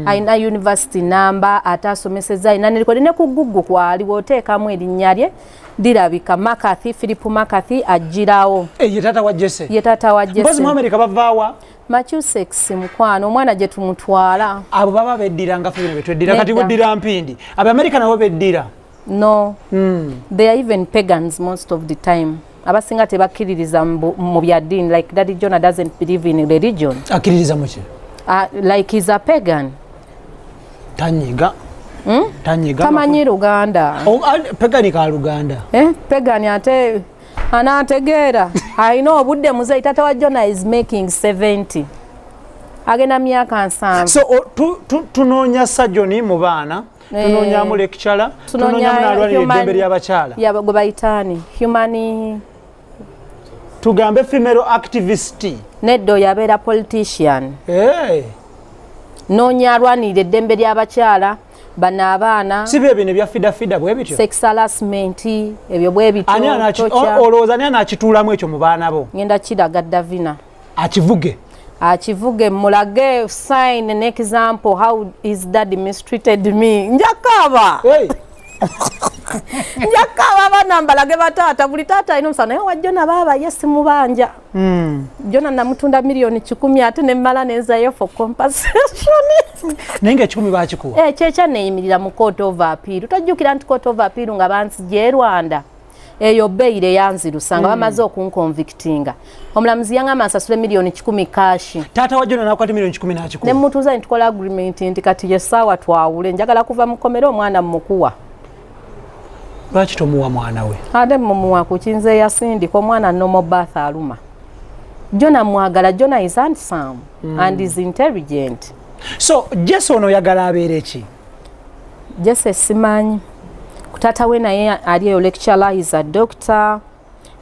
ayina university number atasomeseza ayina nelikodi ne ku Google kwaliwo oteekamu erinnya lye dirabika McCarthy Philip McCarthy ajjirawo ye taata wa Jesse ye taata wa Jesse mpozi mu America bavaawa Massachusetts mukwano omwana gye tumutwala abo baba beddira nga ffe betweddira kati buddira mpindi aba America nabo beddira no they are even pagans most of the time abasinga tebakkiririza mu byaddiini like Daddy Jonah doesn't believe in religion. Akkiririza mu ki? Like he's a pagan. Tanyiga. Tanyiga. Tamanyi Luganda. Pagan ka Luganda. Pagan ate anategeera. I know obudde muzeyi tata wa Jonah is making 70. Agenda myaka 7. So tunoonya sajoni mu baana. Tunoonya mu lecturer. Tunoonya mu alwalira eddembe ly'abakyala. Ya gwe bayitaani human. Tugambe female activist. Neddo yabeera politician. Noonya alwanirira eddembe ly'abakyala. Bana abaana si bye bino bya fida bwe bityo sex harassment ebyo bwe bityo ani olowooza ani anakituulamu ekyo mu baana bo ngenda kiraga Davina akivuge mulage sign an example how is dad mistreated me njakaba njakaba bana mbalage batata buli tata ino sana wa Jonah baba yesi mubanja Jonah namutunda milioni 10 ate ne mala nezayo for compensation nenge 10 bakikuwa checha neyimirira mu court of appeal tojjukira nti court of appeal nga bansi je Rwanda eyo beire yanzirusanga bamaze okunconvictinga omulamuzi yangama asasule milioni 10 cash tata wa Jonah nakwati milioni 10 nakikuwa ne mutuza ntikola agreement nti kati ye sawa twawule njagala kuva mu komero omwana mukuwa lwaki tomuwa mwana we ate mumuwa kukinze yasindika omwana nomo birth aluma Jonah mwagala Jonah is handsome and is intelligent. So Jesse ono yagala abeere ki? Jesse simanyi kutata we naye ali lecturer is a doctor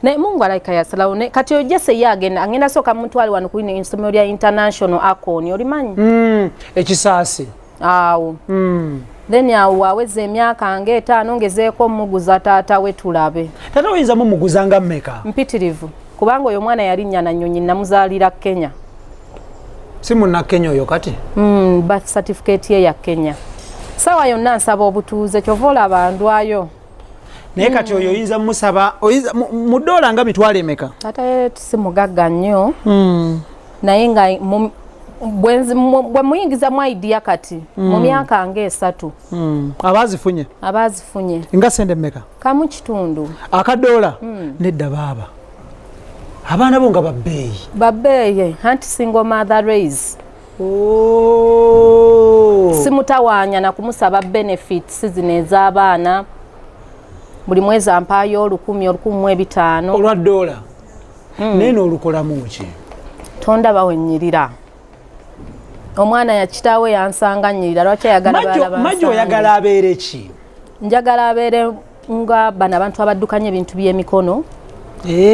ne Mungu alaika yasalawo ne kati Jesse yagenda angenda soka muntu ali wanu kuine insomero ya international akoni olimanyi ekisaasi awo then yawo aweze emyaka nge 5 ngezeeko muguza tata we tulabe tata oyinza mu muguzanga mmeka mpitirivu kubanga oyo mwana yali nnyana nnyonyi namuzaalira Kenya si munna Kenya oyo kati birth certificate ye ya Kenya sawa yonna nsaba obutuuze kyovola abantu ayo naye kati oyo oyinza musaba oyinza mu dola nga mitwale emeka ate si mugagga nnyo naye nga bwe muyingiza mu idea kati mu myaka nga 3 abazifunye nga sente mmeka kamu kitundu akadola nedda baba abaana bo nga babbeeyi anti single mother raise simutawanya na kumusaba benefits zino ez'abaana buli mwezi ampaayo 1,500 olwa dola nene olukolamu ki tonda bawenyirira omwana ya kitaawe yansanga nyirira lwaki ayagala majo oyagala abeere ki njagala abeere nga bana abantu abaddukanya ebintu by'emikono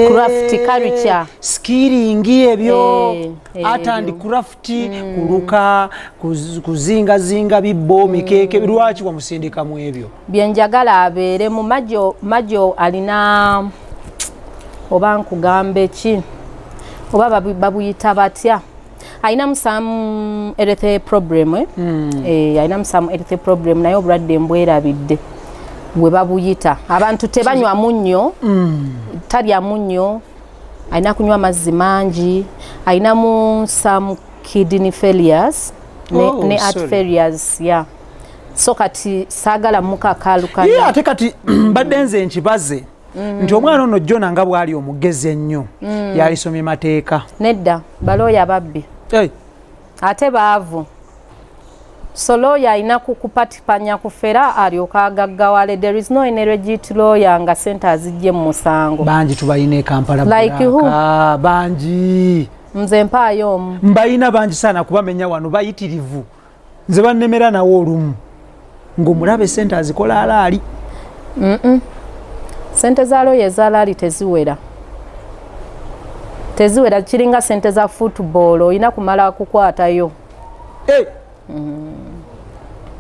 craft culture skilling ebyo atandi craft kuluka kuzinga bibbo mikeke lwaki wa musindika mu ebyo byenjagala abeere mu majo alina oba nkugambe ki oba babuyita batya aina some health problem aina some health problem naye obulwadde mbwerabidde bwe babuyita abantu tebanywa munnyo talya munnyo aina kunywa amazzi mangi aina mu some kidney failures ne heart failures so kati sagala mukakalukanya ate kati badde nze nkibaze nti omwana ono Jonah nga bwali omugezi ennyo yalisomye mateeka nedda balooya babbi ate baavu so lawyer ina kukupatipanya kufera alyoka agaggawale there is no legit lawyer nga sente azijje mu musango banji tubayina e Kampala like who banji nze mpaayo mbayina banji sana kubamenya wano bayitirivu nze bannemera nawo olumu ng'omulabe sente azikola alaali sente za lawyer ezalaali teziwera kiringa sente za football oyina kumala kukwatayo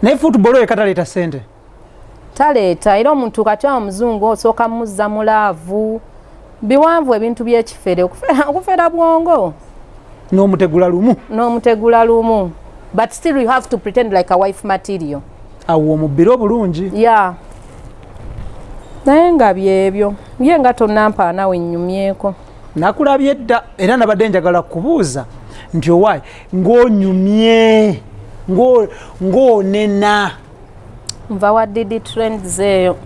naye football oyo kataleeta sente taleeta era omuntu kati omuzungu osooka muzza mulaavu biwanvu ebintu by'ekifere okufera bwongo n'omutegula lumu but still you have to pretend like a wife material awo omubbira obulungi naye nga byebyo ye nga tonnampa nawe nnyumyeko nakulabye dda era nabadde njagala kubuuza nti owaayi ng'onyumye ng'onena nva wa didi trends eyo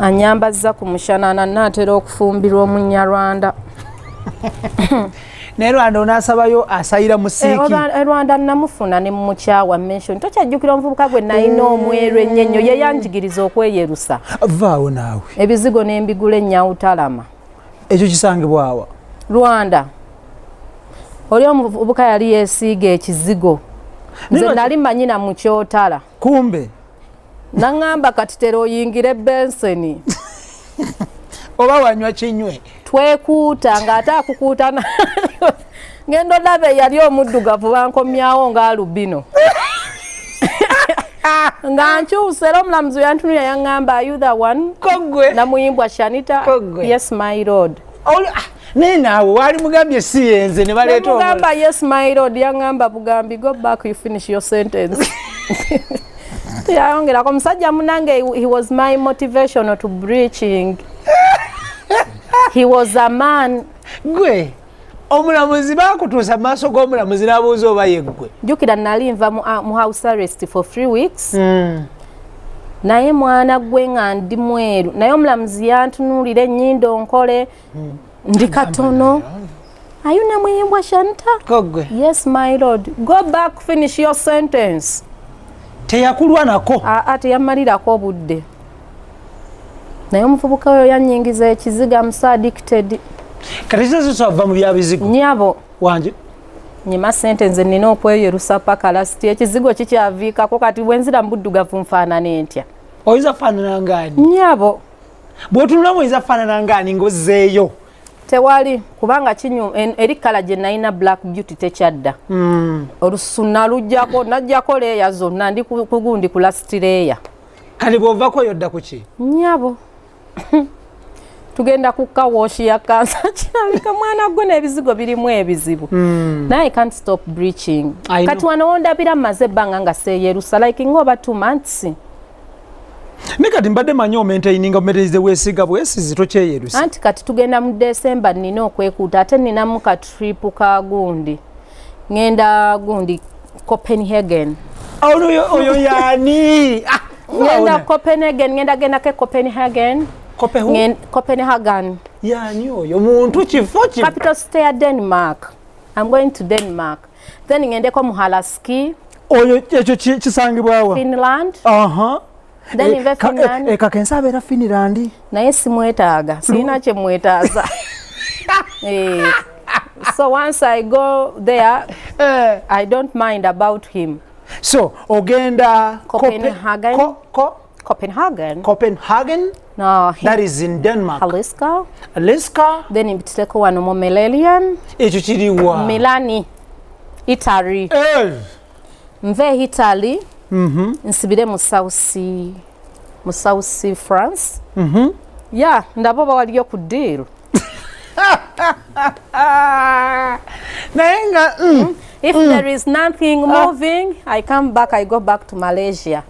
anyambazza ku mushanana naatera okufumbirwa Omunyarwanda. Ne Rwanda onaasabayo asayira musiiki. Rwanda namufuna ne mukyawa mention. Tokyajjukira omuvubuka gwe nalina omweru ennyo ye yanjigiriza okweyerusa. Vaawo naawe. Ebizigo n'embigula ennyawutalama. Ekyo kisangibwa wa? Rwanda. Oli omuvubuka yali yeesiiga ekizigo. Nze nali manyina mu kyotala. Kumbe. Nangamba kati tero oyingire Bensoni. Oba wanywa kinywe. Twekuuta ng'ate akukuuta ngendo labe yali omuddugavu bankomyawo nga alubino. Nga nkyuse era omulamuzi yantunulira yaŋŋamba are you the one? Kogwe. Namuyimbwa Shanita. Kogwe. Yes my lord. Naye naawe waali mugambye si yenze ne baleeta omugamba yes my lord yaŋŋamba Bugambi go back you finish your sentence. Yayongerako omusajja munange he was my motivation to preaching. He was a man. Gwe omulamuzi baakutuusa mu maaso g'omulamuzi n'abuuza oba ye ggwe. Jjukira nali nva mu house arrest for 3 weeks. Naye mwana gwe nga ndi mweru naye omulamuzi yantunuulira ennyindo nkole ndi katono. Ayuna muyimbwa Shanta? Kogwe. Yes my lord. Go back finish your sentence. Teyakulwa nako. Teyamalirako obudde. Naye omuvubuka oyo yannyingiza ekiziga musa addicted. Kati zazosava mu byabizigo. Nyabo. Wanje. Nyima sente nze nina okweyerusa paka lasti ekizigo kikyaviikako kati bwenzira mu buddugavu nfaanana ntya. Oyinza faanana ngaani? Nyabo. Bw'otunulamu oyinza faanana ngaani ng'ozzeeyo? Tewali kubanga kinyu eri kala gye nalina black beauty tekyadda. Olususu naluggyako najjako leeya zonna ndi kugundi ku last leeya. Kati bw'ovako yodda ku ki? Nyabo. Tugenda ku kawoshi ya kansa kirabika mwana gwe n'ebizigo birimu ebizibu. Naye I can't stop breaching. Kati wano wondabira maze ebbanga nga seeyerusa like ng'oba 2 months. Ne kati mbadde manyi omaintaininga omumererize weesiga bwesizi tokyeyerusa. Anti kati tugenda mu December nina okwekuuta ate ninamu ka trip ka gundi. Ngenda gundi Copenhagen. Oyo yaani? Ngenda Copenhagen, ngenda genda ke Copenhagen. Copenhagen. Yaani oyo muntu kifo ki? Capital city ya Denmark. I'm going to Denmark. Then ngendeko mu Halaski. Oyo ekyo kisangibwa wa? Finland. Then inve Finland. Kakensa abeera Finland. Naye simwetaaga. Sina kye mwetaaza. So once I go there, I don't mind about him. So ogenda Copenhagen. Copenhagen. Copenhagen. No, that is in Denmark. Alaska. Then ibiteko wano mu Millennium. Ekyo kiriwa? Milani. Italy. Nve Italy. Nsibire mu South Sea France. Yeah, ndabo bawaliyo ku deal. If there is nothing moving, I come back, I go back to Malaysia.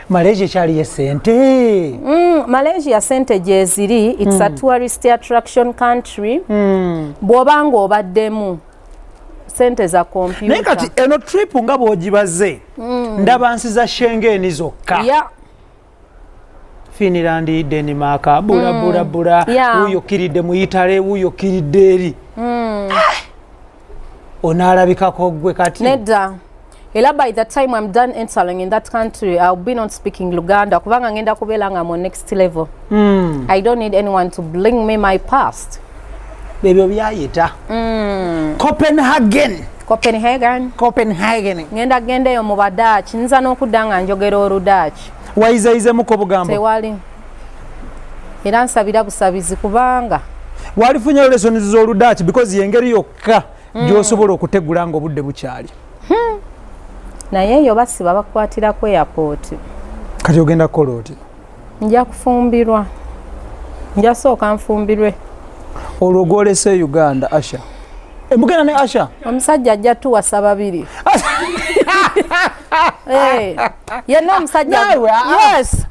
Malaysia chali sente. Malaysia sente jeziri, it's a tourist attraction country. Bwobanga obaddemu sente za computer. Naye kati eno trip nga bw'ogibaze ndaba nsi za Schengen zokka. Yeah. Finland, Denmark, bula. Uyo kiridde mu Italy, uyo kiridde eri. Onaalabikako gwe kati. Nedda. Ela by the time I'm done entering in that country, I'll be not speaking Luganda. Kubanga ngenda kubeera nga mu next level. I don't need anyone to bring me my past. Ebyo byayita. Copenhagen. Ngenda gendeyo mu Badachi. Nza n'okudda nga njogera Oludachi. Wayizayizemu bugambo? Tewali. Era nsabira busabizi kubanga. Walifunye lessons z'Oludachi because yengeri yokka gy'osobola okutegula nga obudde bukyali. Naye yo basiba bakwatira ku airport. Kati ogenda kukola oti? Nja kufumbirwa. Nja sooka nfumbirwe. Olwo gwolese Uganda, Asha. Mugenda ne Asha? Omusajja ajja tuwasa babiri. Yenna omusajja. Yes.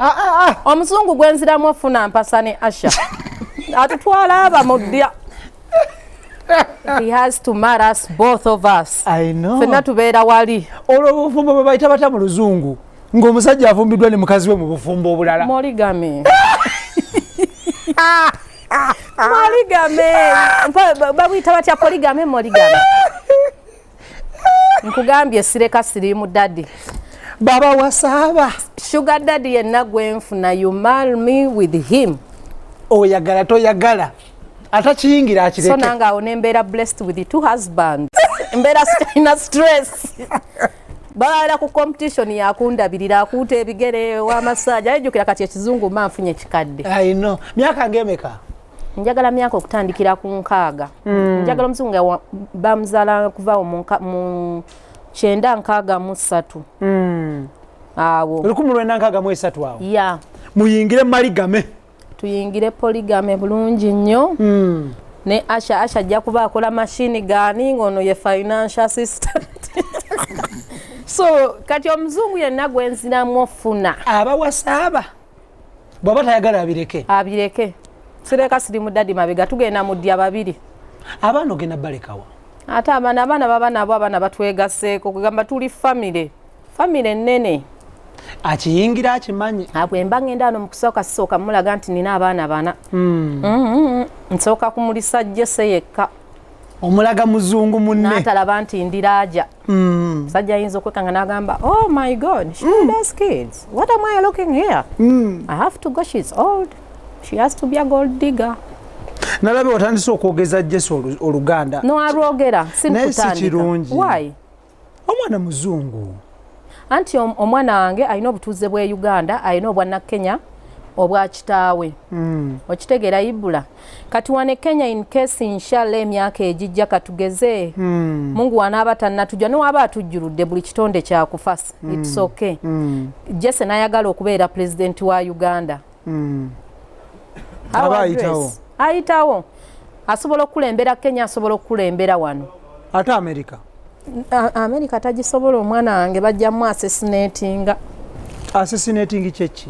Omuzungu gwenziramu ofuna mpasa ne Asha. Atutwala aba mudya. He has to marry us, both of us. I know. Fenna tubeera wali. Olwo obufumbo bwe bayita bata mu luzungu ng'omusajja afumbiddwa ne mukazi we mu bufumbo obulala. Moligami. Moligame. Babuyita batya poligame moligame. Nkugambye sireka sirimu daddy. Baba wasaba. Sugar daddy yenna gwenfuna, you marry me with him. Oyagala toyagala. Atachiyingira akireke. So nanga onembeera blessed with 2 husbands. Mbeera sina stress. Bala ku competition yakundabirira akuta ebigere wa massage ajukira kati ekizungu manfunye kikadde. I know. Myaka ngemeka. Njagala myaka okutandikira ku 6. Njagala omuzungu bamuzala kuva mu 963. Awo. 1963 awo. Yeah. Muyingire maligame. Tuyingire poligame bulungi nnyo. Ne Asha ajja kuba akola machine gani ngono ye financial assistant. So kati omuzungu yenna gwenziramu ofuna. Abawasaba. Bwaba tayagala abireke. Abireke. Sireka siri mudadi mabega tugenda mudya babiri. Abaana ogenda balekawa. Ate abaana baba nabo abaana batwegaseeko kugamba tuli family. Family nnene. Akiyingira akimanyi. Abwe mbangenda no mukusooka sooka mulaga nti nina abaana bana. Nsooka kumulisa jese yekka. Omulaga muzungu munne. Natalaba nti ndiraja. Sajja ayinza okwekanga n'agamba, oh my God, she has kids. What am I looking here? I have to go, she's old. She has to be a gold digger. Nalabe watandise okwogeza Jesu Oluganda. No arwogera, sinukutandika. Why? Omwana muzungu. Anti omwana wange alina obutuuze bwe Uganda, alina obwa Kenya, obwa kitaawe. Okitegeera IBRAH. Kati wane Kenya in case inshallah emyaka ejijja katugeze. Mungu wanaaba tannatujja no waba atujjuludde buli kitonde kya kufasa. It's okay. Jesse nayagala okubeera president wa Uganda. Ayitawo. Asobola okulembera Kenya, asobola okulembera wano. Ate America. America tagisobola omwana wange bajjamu assassinatinga. Assassinating chechi.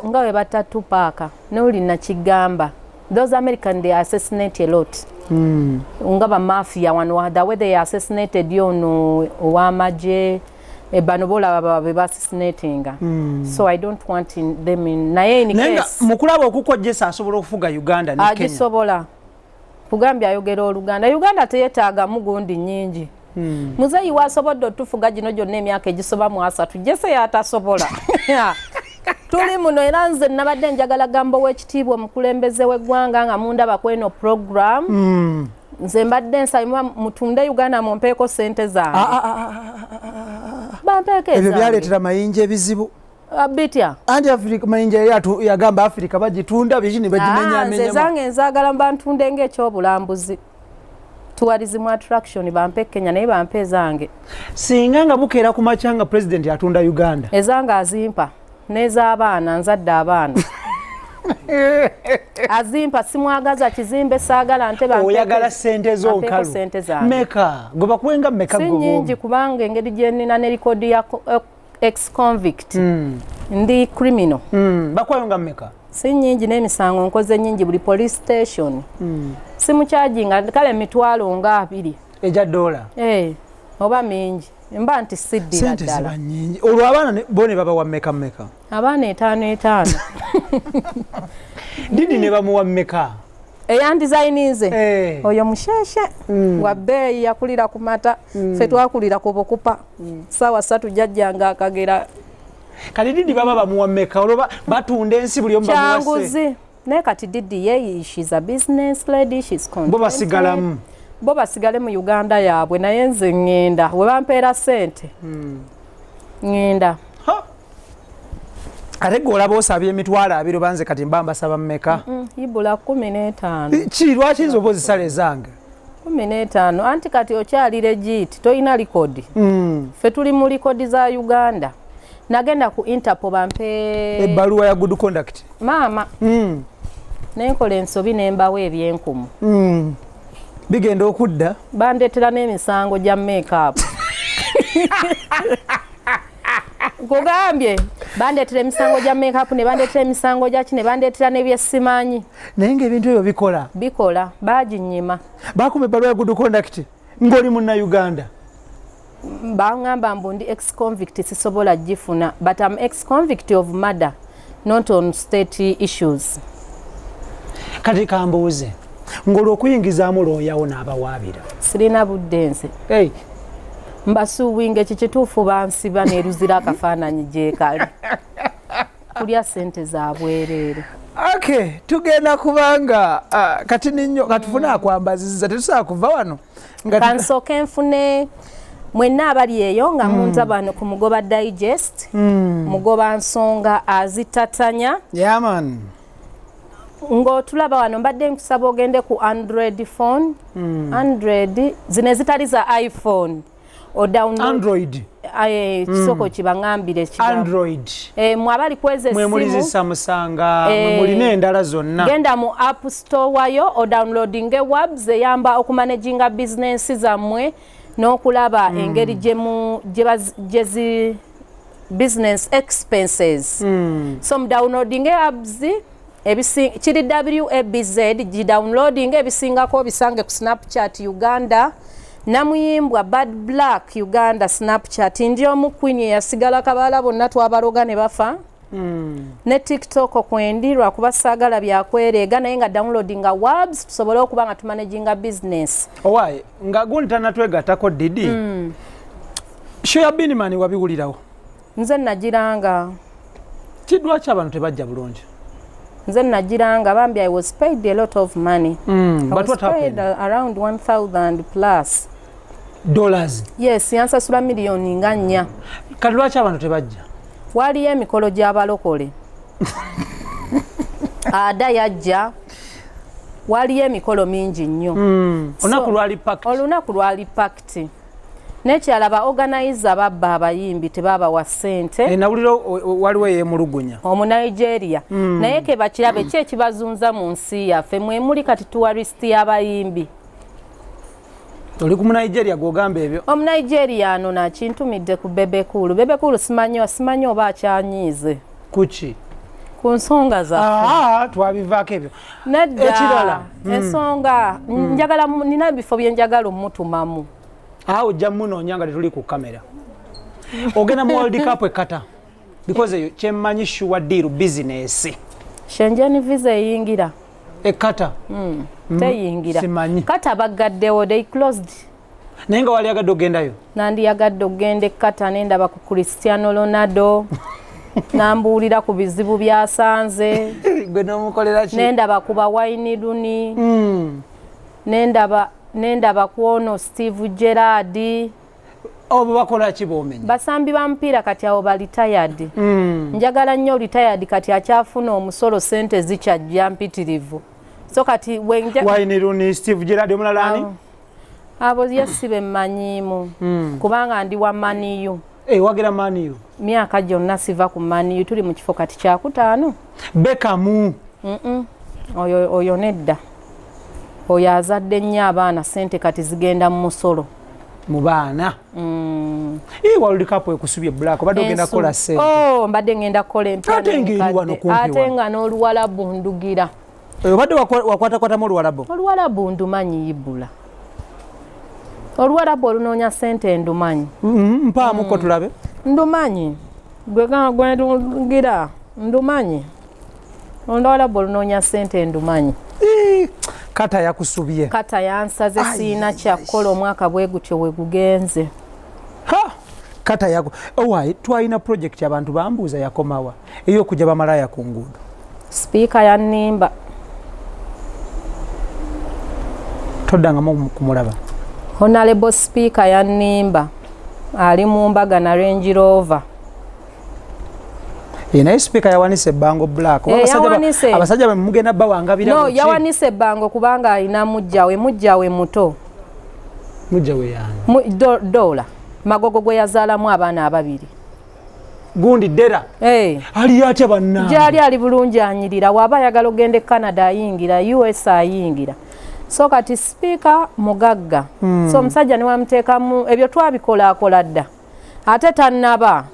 Nga we batatupaaka. Noli nakigamba. Those Americans, they assassinate a lot. Nga ba mafia wano, the way they assassinated yono owamaje banobola be assassinating. So I don't want them in naye case. Mukulaba okukwa Jesse asobola okufuga Uganda ne Kenya. Agisobola. Kugambya ayogera Oluganda. Uganda teyetaaga mugundi nyingi. Muzeyi wasobodde otufuga gino gyonna emyaka egisoba mu 3. Jesse yatasobola. Tuli muno era nze nabadde njagala gamba w'ekitiibwa omukulembeze w'eggwanga nga mundaba kweno program. Nze mbadde nsaba mutunde Uganda mumpeeko sente zange. Bampeeko ebyo byaleetera mayinja ebizibu. Bitya. Anti Africa mayinja yagamba Africa bagitunda bikini bagimenya. Nze zange nzaagala mbantunde ng'ekyobulambuzi. Tourism attraction bampe Kenya naye bampe zange. Singa nga bukeera ku machanga president atunda Uganda. Ezanga azimpa. Neza abaana nzadde abaana. Azimpa simwagaza kizimbe saagala nte bampe. Oyagala sente zo nkalu. Meka. Goba kuwenga meka gobo. Sinyingi kubanga engeri gye nnina ne record ya ex-convict. Ndi criminal. Bakwayonga meka. Sinyingi n'emisango nkoze nyingi buli police station. Simu charging kale emitwalo nga 2. Eja dola. Oba mingi. Mba nti siddi ddala. Sente ziba nyingi. Olwo abaana bone baba wa meka. Abaana 5. Didi ne bamuwa meka. Eyandizayininze. Oyo musheshe. Wa bbeeyi yakulira ku mata. Ffe twakulira ku bukupa. Sawa 3 jajjanga akagera. Kali Didi baba bamuwa meka. Olwo batunda ensi buli omu bamuwase. Kyanguzi. Ne kati Didi ye she's a business lady, she's content. Bo basigalamu. Bo basigale mu Uganda yaabwe naye nze ngenda we bampeera sente. Ngenda. Ate gwe olaba osabye emitwalo 2 banze kati mbamba saba mmeka? IBRAH 15. Ki lwaki nze oba ozisala ezange? 15. Anti kati okyali legit toyina likodi. Ffe tuli mu likodi za Uganda. Nagenda ku Interpol bampe ebbaluwa ya good conduct. Mama. Nenkola ensobi nembawo ebyenkumu. Bigenda okudda. Bandetera n'emisango gya make-up. Kugambye bandetera emisango gya make-up ne bandetera emisango gya kine bandetera n'ebyesimanyi. Naye ng'ebintu ebyo bikola. Bikola baginyima. Bakume ebbaluwa ya good conduct ng'oli munna Uganda. Bangamba mbu ndi ex-convict sisobola gifuna but I'm ex-convict of murder. not on state issues. Kati kambuuze ng'olw'okuyingizaamu looyawo n'abawaabira sirina budde nze mbasuubinga ekyo kituufu bansiba neeruzira akafaananyi gyekali kulya ssente za bwereere. Okay, tugenda kubanga kati ninyo katufune akwambaziza tetusobola kuva wano kansooke nfune mwenna abali eyo nga munta bano ku Mugoba Digest Mugoba Nsonga azitatanya yaman ng'otulaba wano mbadde nkusaba ogende ku Android phone Android zino ezitali za iPhone o download Android kisoko kibangambire Android mwabali kweze simu mwemulizi samusanga mulina endala zonna genda mu App Store wayo o downloading webs eyamba okumanaginga business zammwe n'okulaba engeri gyezi business expenses so mu downloading apps kiri WABZ gidownloading ebisingako bisange ku Snapchat Uganda namuyimbwa Bad Black Uganda Snapchat ndi omu Queen yasigala kabala bonna twabaloga ne bafa ne TikTok kwendirwa kuba saagala byakwereega naye nga downloading webs tusobole okuba nga tumanaginga business owaye nga guntana twegatako didi shoya binimani wabiwulirawo nze nagiranga kidwaki abantu tebajja bulungi nze nagiranga bambi I was paid a lot of money but what happened around 1,000 plus dollars yes yansasula miliyoni nga 4 kati lwaki abantu tebajja waliyo emikolo gy'abalokole adda yajja waliyo emikolo mingi nnyo olunaku lwali packed nekyala ba organizer babba abayimbi tebabawa ssente nawuliro waliwo yemulugunya Omunigeria naye ke bakirabe ki ekibazunza mu nsi yaffe mwemuli kati tourist y'abayimbi oli ku Nigeria gwogamba ebyo Omunigeria ano nakintumidde ku bebekulu simanyi oba akyanyiize kuki ku nsonga zaffe twabivaako ebyo nedda ensonga njagala nina ebifo bye njagala omutumamu ojja munoonya nga tetuli ku kamera ogenda mu World Cup ekata because eyo kyemmanyi sure deal business Schengen visa eyingira ekata teyingira simanyi kata bagaddewo they closed naye nga wali agadde ogendayo nandiyagadde ogenda ekkata nendaba ku Cristiano Ronaldo nambuulira ku bizibu byasanze gwe nomukolera ki nendaba ku bawayini Rooney nendaba ku ono Steve Gerrard obo bakola ki bomenye basambi ba mpira kati awo bali tired njagala nnyo retired kati akyafuna omusolo sente zikyajja mpitirivu so kati wayini Rooney Steve Gerrard omulalani abo yesibe mmanyiimu kubanga ndi wa maniyu wagira maniyu myaka gyonna siva ku maniyu tuli mu kifo kati kyakutaano Bekamu oyo nedda oyo azadde nnyo abaana sente kati zigenda mu musolo mu baana World Cup ekusubye Black obadde ogenda kola sente mbadde ngenda kola ate nga n'Oluwalabu ndugira obadde wakwatakwatamu Oluwalabu ndumanyi Ibula Oluwalabu olunoonya sente ndumanyi mpaamuko tulabe ndumanyi gwe ndugira ndumanyi Oluwalabu olunoonya sente ndumanyi kata yakusubye kata yansaze siina kyakola omwaka bwe gutyo we gugenze kata yako twalina project abantu bambuuza yakomawa ey'okujja bamalaya ku nguudo sipiika yannimba toddangamu kumulaba honorable speaker yannimba ali mu mbaga na Range Rover naye sipiika yawanise ebbango Black abasajja bwe mugenda bawangabira no yawanise ebbango kubanga alina mujjawe muto mujjawe yani dola magogo gwe yazaalamu abaana ababiri gundi dera ali atya banna gyali ali bulungi anyirira waba ayagala ogenda Canada ayingira US ayingira so kati sipiika mugagga so omusajja ne wamuteekamu ebyo twabikola dda ate tannaba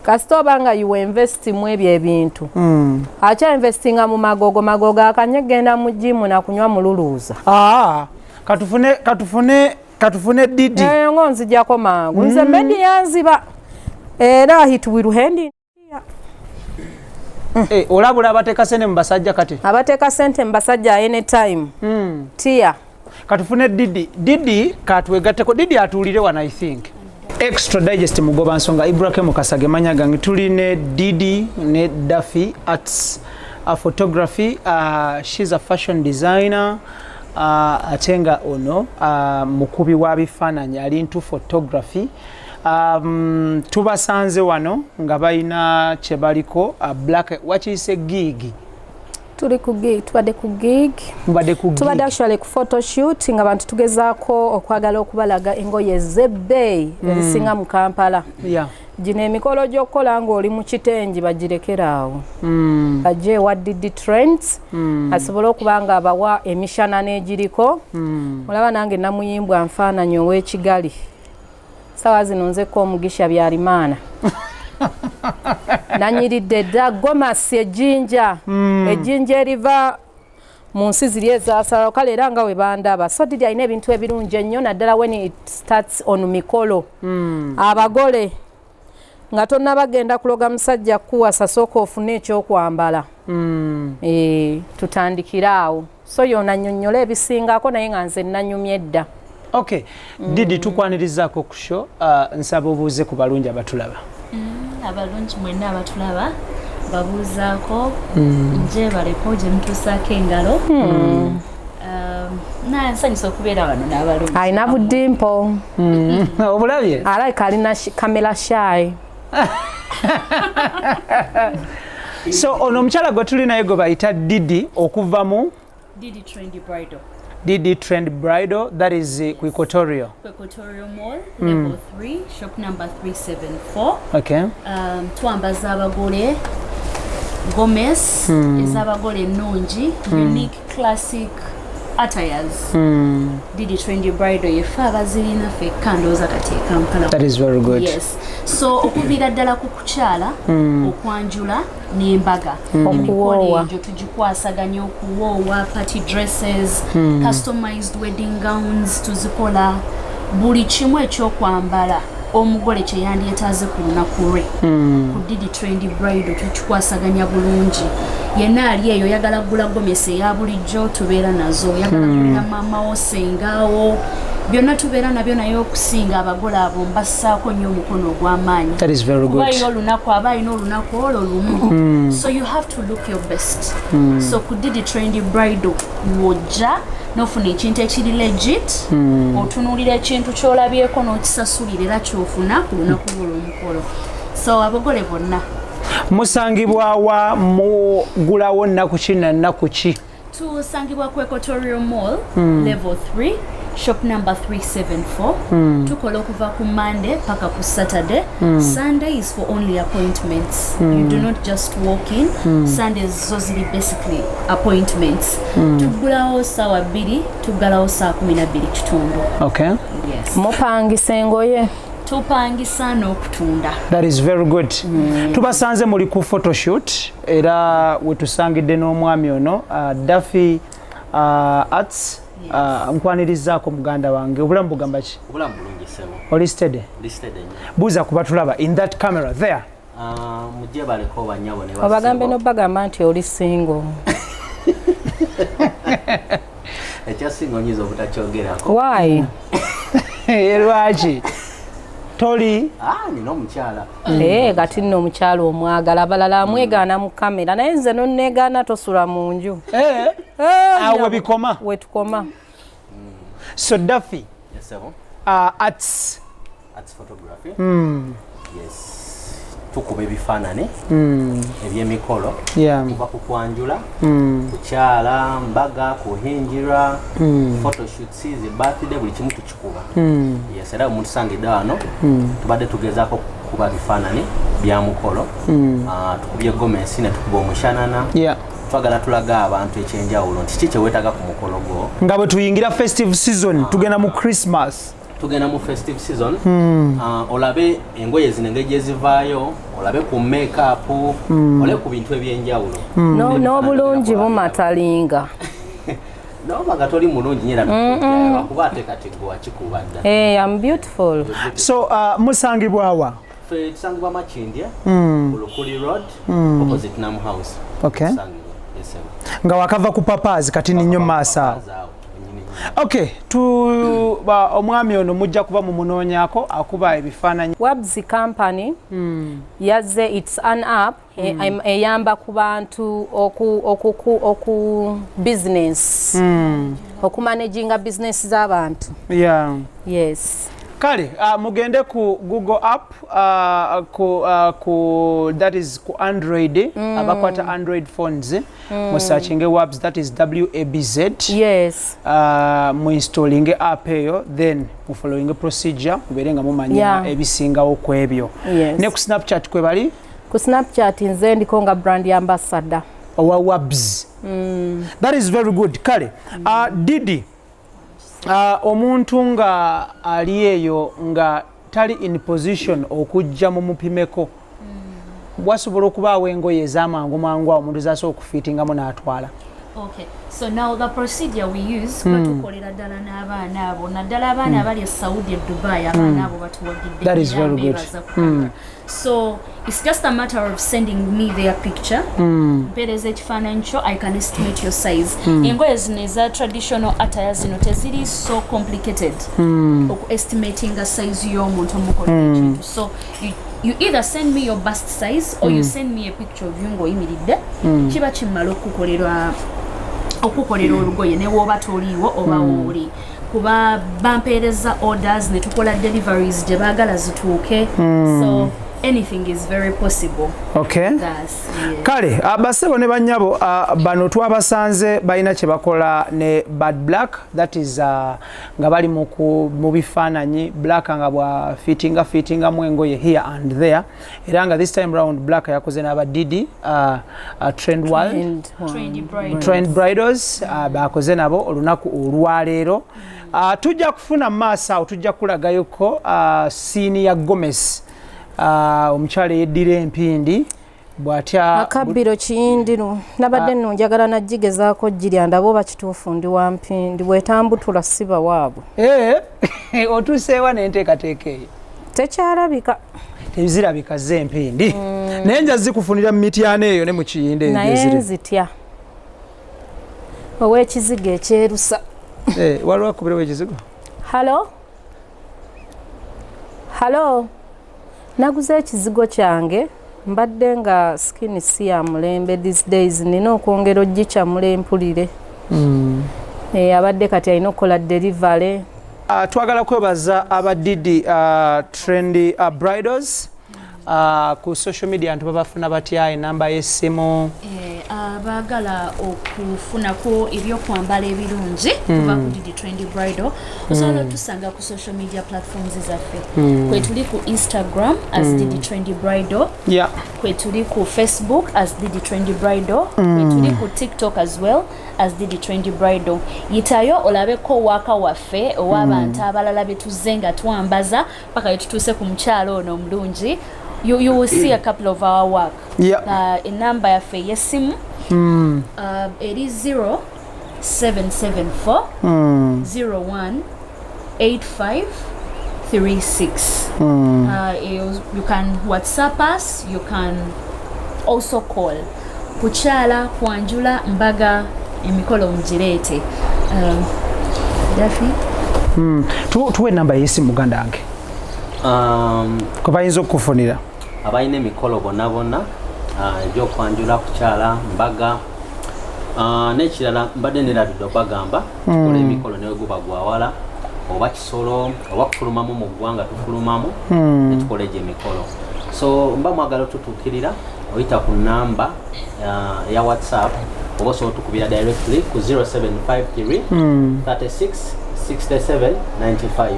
kasita obanga you invest mu ebyo ebintu akya investinga mu magogo akanyegenda mu jimu nakunywa mululuuza katufune didi ngo nzijjako mangu nze media nziba era hit wiruhendi olabula abateeka sente mu basajja kati abateeka sente mu basajja anytime tia katufune Didi katwegatteko Didi atuulire wano I think extra digest mugoba nsonga IBRAH Mukasage manya gange tuli ne Didi ne Daffy Arts photography she's a fashion designer atenga ono mukubi wa bifaananyi ali into photography tubasanze wano nga balina kye baliko black wakiyise gig tuli ku gig tubadde ku gig tubadde actually ku photoshoot nga bantu tugezaako okwagala okubalaga engoye z'ebbeeyi ezisinga mu Kampala gino emikolo gy'okukola ng'oli mu kitengi bagirekeraawo bajje wa Didi Trends asobole okuba nga abawa emishanana egiriko olaba nange namuyimbwa nfaananyi ow'ekigali sawa zino nzeko omugisha byalimaana nanyiridde dda gomasi ejjinja eriva mu nsi ziri ezasalawo kale era nga we bandaba so Didi alina ebintu ebirungi ennyo naddala when it starts on mikolo abagole nga tonna bagenda kuloga musajja kuwasa sooka ofune ekyokwambala tutandikiraawo so yona nnyonnyola ebisingako naye nga nze nanyumye edda okay Didi tukwanirizaako ku show nsaba obuuze ku balungi abatulaba abalungi mwenna abatulaba babuuzaako nje baleko gye mutuusaako engalo naye nsanyusa okubeera wano n'abalungi alina buddimpo obulabye alabika alina kamera shy so ono omukyala gwe tuli naye gwe bayita Didi okuva mu Didi Trend Bridal, that is Equatorial Mall, level 3, shop number 374. Okay. Twambaza abagole Gomez, ezabagole nungi, unique classic attires. Didi Trend Bridal yefa abazirina fe kandoza kati Kampala. That is very good. Yes. So okuvira ddala ku kukyala okwanjula n'embaga emikolo egyo tugikwasaganya okuwoowa party dresses customized wedding gowns tuzikola buli kimu ekyokwambala omugole kye yandyetaaze ku lunaku lwe ku Didi Trend Bridal tukikwasaganya bulungi yenna ali eyo yagala kugula gomesi eya bulijjo tubeera nazo yagala kulira maama wo sengaawo byonna tubeera nabyo naye okusinga abagole abo mbassaako nnyo omukono ogw'amaanyi that is very good kuba olunaku aba alina olunaku olwo lumu so you have to look your best so ku Didi Trend Bridal wojja n'ofuna ekintu ekiri legit otunuulira ekintu ky'olabyeko n'okisasulira era ky'ofuna ku lunaku lwo olw'omukolo so abagole bonna musangibwawa mugulawo nnaku ki na nnaku ki tusangibwa ku Equatorial Mall level 3 shop number 374 tukola okuva ku Monday paka ku Saturday Sunday is for only appointments you do not just walk in Sundays zo ziri basically appointments tugulawo sawa 2 tugalawo saa 12 kitundu okay yes mupangisa engoye tupangisa n'okutunda that is very good tubasanze muli ku photoshoot era wetusangidde n'omwami ono Daffy Arts nkwanirizaako muganda wange obulamu bugamba ki obulamu bulungi sebo oli steady buuza kuba tulaba in that camera there mujje baleko banyabo ne basi obagambe n'obagamba nti oli single ekyasinga onyiza obutakyongerako why lwaki toli nina omukyala kati nno omukyala omwagala abalala amwegaana mu kamera naye nze nonneegaana tosula mu nju awe bikoma wetukoma so Daffy arts photography yes tukuba ebifaanane ebyemikolo kuva ku kwanjula kukyala mbaga kuhinjira photoshoots zi birthday buli kimu tukikuba yes era omuntu sangidde wano tubadde tugezaako kuba bifaanane bya mukolo tukubye gomesi ne tukuba omushanana twagala tulaga abantu ekyenjawulo nti kiki kyeweetaga ku mukolo gwo nga bwe tuyingira festive season tugenda mu Christmas tugenda mu festive season olabe engoye zino engeri gye zivaayo olabe ku makeup olabe ku bintu ebyenjawulo n'obulungi bumatalinga noba nga toli mulungi nyera tukuba ate kati gwe wakikuba dda I'm beautiful so musangibwawa Fe tusangibwa Makindye Bulukuli Road opposite Nam House. Okay. Nga wakava ku papazi kati ninyo masa. Okay, omwami ono mujja kuba mu munoonyako akuba ebifaananyi. Wabs company yazze it's an app eyamba ku bantu oku business okumanaginga business z'abantu. Yeah. Yes. Kale mugende ku Google app that is ku Android abakwata Android phones mu searching webs that is WABZ. Yes. Mu installing app eyo then mu following procedure muberenga mumanya ebisingawo ku ebyo. Yes. Ne ku Snapchat kwe bali? Ku Snapchat nze ndiko nga brand ambassador owa webs. That is very good. Kale Didi omuntu nga ali eyo nga tali in position okujja mu mupimeko wasobola okubaawo engoye ez'amangu mangu omuntu zasobola okufitingamu n'atwala. Okay, so now the procedure we use tukolera ddala n'abaana abo naddala abaana abali e Saudi Dubai abaana abo batuwagidde. That is very good. So it's just a matter of sending me their picture. Mpereza ekifaananyi kyo, I can estimate your size. Engoye zino eza traditional attire zino teziri so complicated estimating a size y'omuntu omukolera ekintu. So you either send me your bust size or you send me a picture of you ng'oyimiridde kiba kimala okukolera olugoye ne wooba toliiwo oba wooli kuba bampeereza orders ne tukola deliveries gye baagala zituuke. So anything is very possible. Okay. Yes. Kale abasebo ne banyabo bano twabasanze balina kye bakola ne Bad Black that is nga bali mu bifaananyi Black nga bwa fittinga mu engoye here and there era nga this time round Black yakoze n'aba Didi Trend Bridals bakoze nabo olunaku olwaleero. Tujja kufuna maaso tujja kulagayoko scene ya Gomez omukyala yeddira empindi bw'atya akabbiro kiyindiro nabadde nno njagala nagigezaako girya ndaba oba kituufu ndi wa mpindi bwetambutula siba waabwe. Otuuseewa n'enteekateeka eyo tekyalabika tezirabika z'empindi naye nja zikufunira mu mityana eyo ne mu kiyinde naye nzitya ow'ekizigo ekyerusa. Waliwo akubirewo ekizigo. Halo naguze ekizigo kyange mbadde nga skin si ya mulembe these days nina okwongera ogikyamula empulire. Abadde kati alina okukola delivery. Twagala kwebaza aba Didi Trendy Bridals ku social media antu babafuna batya enamba y'essimu. Abagala okufunako ebyokwambala ebirungi kuva ku Didi Trendy Bridal osobola otusanga ku social media platforms zaffe. Kwe tuli ku Instagram as Didi Trendy Bridal. Kwe tuli ku Facebook as Didi Trendy Bridal. Kwe tuli ku TikTok as well as Didi Trendy Bridal. Yitayo olabeko waka waffe ow'abantu abalala betuze nga twambaza paka yetutuuse ku mukyalo ono omulungi. You will see a couple of our work. A number ya fe yesimu. It is 0774 018536. You can WhatsApp us. You can also call. Kuchala, Kwanjula, Mbaga, emikolo mjirete. Dafi. Tuwe namba yesimu Uganda ange. Kubayinza okufunira. Abayina emikolo bonna egy'okwanjula kukyala mbaga n'ekirala mbadde nerabidde okubagamba tukola emikolo newe guba gwawala oba kisolo oba kufulumamu mu ggwanga tufulumamu netukola egyo emikolo. So mba mwagala otutuukirira oyita ku namba ya WhatsApp oba osobola otukubira directly ku 0753 36 67 95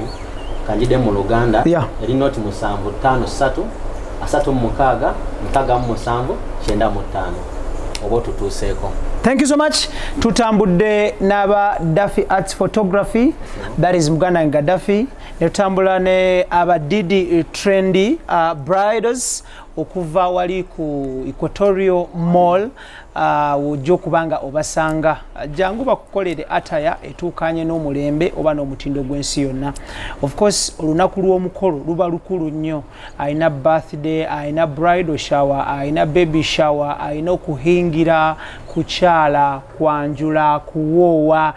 kanjide mu Luganda eri noti 753 36 7 95 oba tutuuseeko. Thank you so much. Tutambudde n'aba Daffy Arts Photography, that is Muganda Gaddafi. Netutambula ne aba Didi Trendy Bridals okuva wali ku Equatorial Mall ojjo kubanga obasanga jangu bakukolere ataya etuukanye n'omulembe oba n'omutindo gw'ensi yonna. Of course olunaku lw'omukolo luba lukulu nnyo, ayina birthday, ayina bridal shower, ayina baby shower, ayina okuhingira, kukyala, kwanjula, kuwoowa,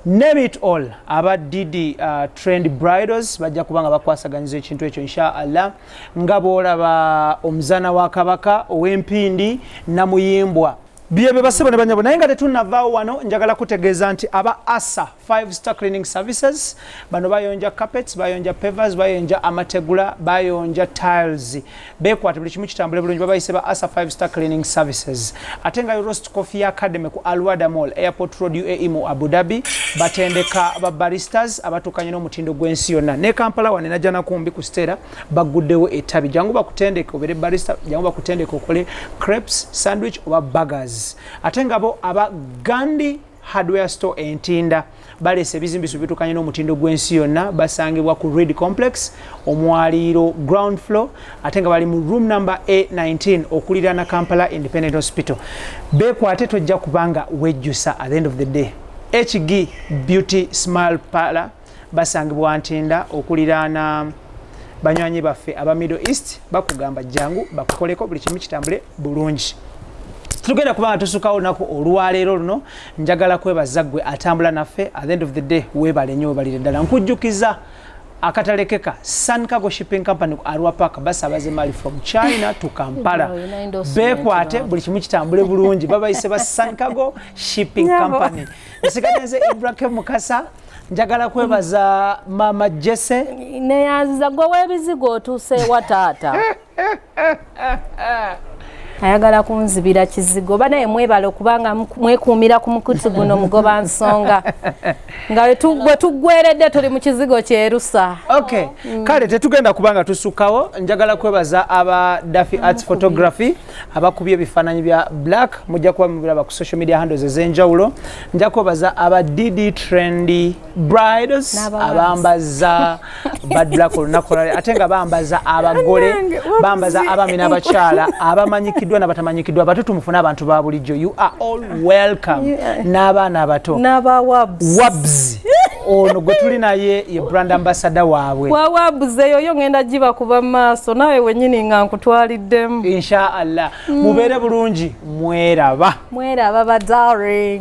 name it all. Aba Didi Trend Bridals bajja kubanga bakwasaganyiza ekintu ekyo inshallah, nga bw'olaba omuzana wa Kabaka ow'empindi namuyimbwa byebe basebo ne banyabo. Naye nga tetunnavaawo wano, njagala kutegeeza nti aba ASA 5-star cleaning services bano bayonja carpets, bayonja pavers, bayonja amategula, bayonja tiles, bekwata buli kimu kitambule bulungi. Babayise ba ASA 5-star cleaning services. Ate nga Roast Coffee Academy ku Alwada Mall, Airport Road, UAE mu Abu Dhabi, batendeka ba baristas abatukanye n'omutindo gw'ensi yonna. Ne Kampala wane najja nakumbi ku Stella baguddewo etabi, jangu bakutendeka obere barista, jangu bakutendeka okole crepes, sandwich oba burgers. Ate ngabo aba Gandhi Hardware Store entinda balese ebizimbiso bitukanye n'omutindo gw'ensi yonna, basangibwa ku Red Complex omwaliro ground floor, ate nga bali mu room number A19 okulirana Kampala Independent Hospital. Bekwate tojja kubanga wejjusa at the end of the day. HG Beauty Smile Parlor basangibwa ntinda okulirana banywanyi baffe aba Middle East, bakugamba jangu bakukoleko buli kimu kitambule bulungi. Tugenda kubanga tusukawo olunaku olwaleero luno, njagala kwebaza ggwe atambula naffe. At the end of the day weebale nnyo, weebalire ddala. Nkujjukiza akatalekeka Sun Cargo Shipping Company ku Arua Park basaabaze mali from China to Kampala. Bekwate buli kimu kitambule bulungi, babayise ba Sun Cargo Shipping Company. Nsigadde IBRAH Mukasa, njagala kwebaza Mama Jesse neyanziza gwe w'ebizigo otuuse wa taata. Ayagala kunzibira kizigo banaye mwebale okubanga mwekuumira ku mukutu guno mugoba nsonga nga bwe tuggweredde tuli mu kizigo kyerusa. Okay, kale tetugenda kubanga tusukawo. Njagala kwebaza aba Daffy Arts Photography abakubye ebifaananyi bya black, mujja kuba mubiraba ku social media handles ez'enjawulo. Njja kwebaza aba Didi Trendy Brides abambaza bad black olunaku lwaleero, ate nga bambaza abagole, bambaza abaami n'abakyala abamanyikiddwa n'abatamanyikiddwa, batutumufu n'abantu ba bulijjo. You are all welcome. N'abaana abato n'aba wabs ono gwe tuli naye ye brand ambassador waabwe wa wabs eyo ngenda giba kuba maaso nawe wennyini nga nkutwaliddemu inshallah. Mubeere bulungi, mweraba ba darling.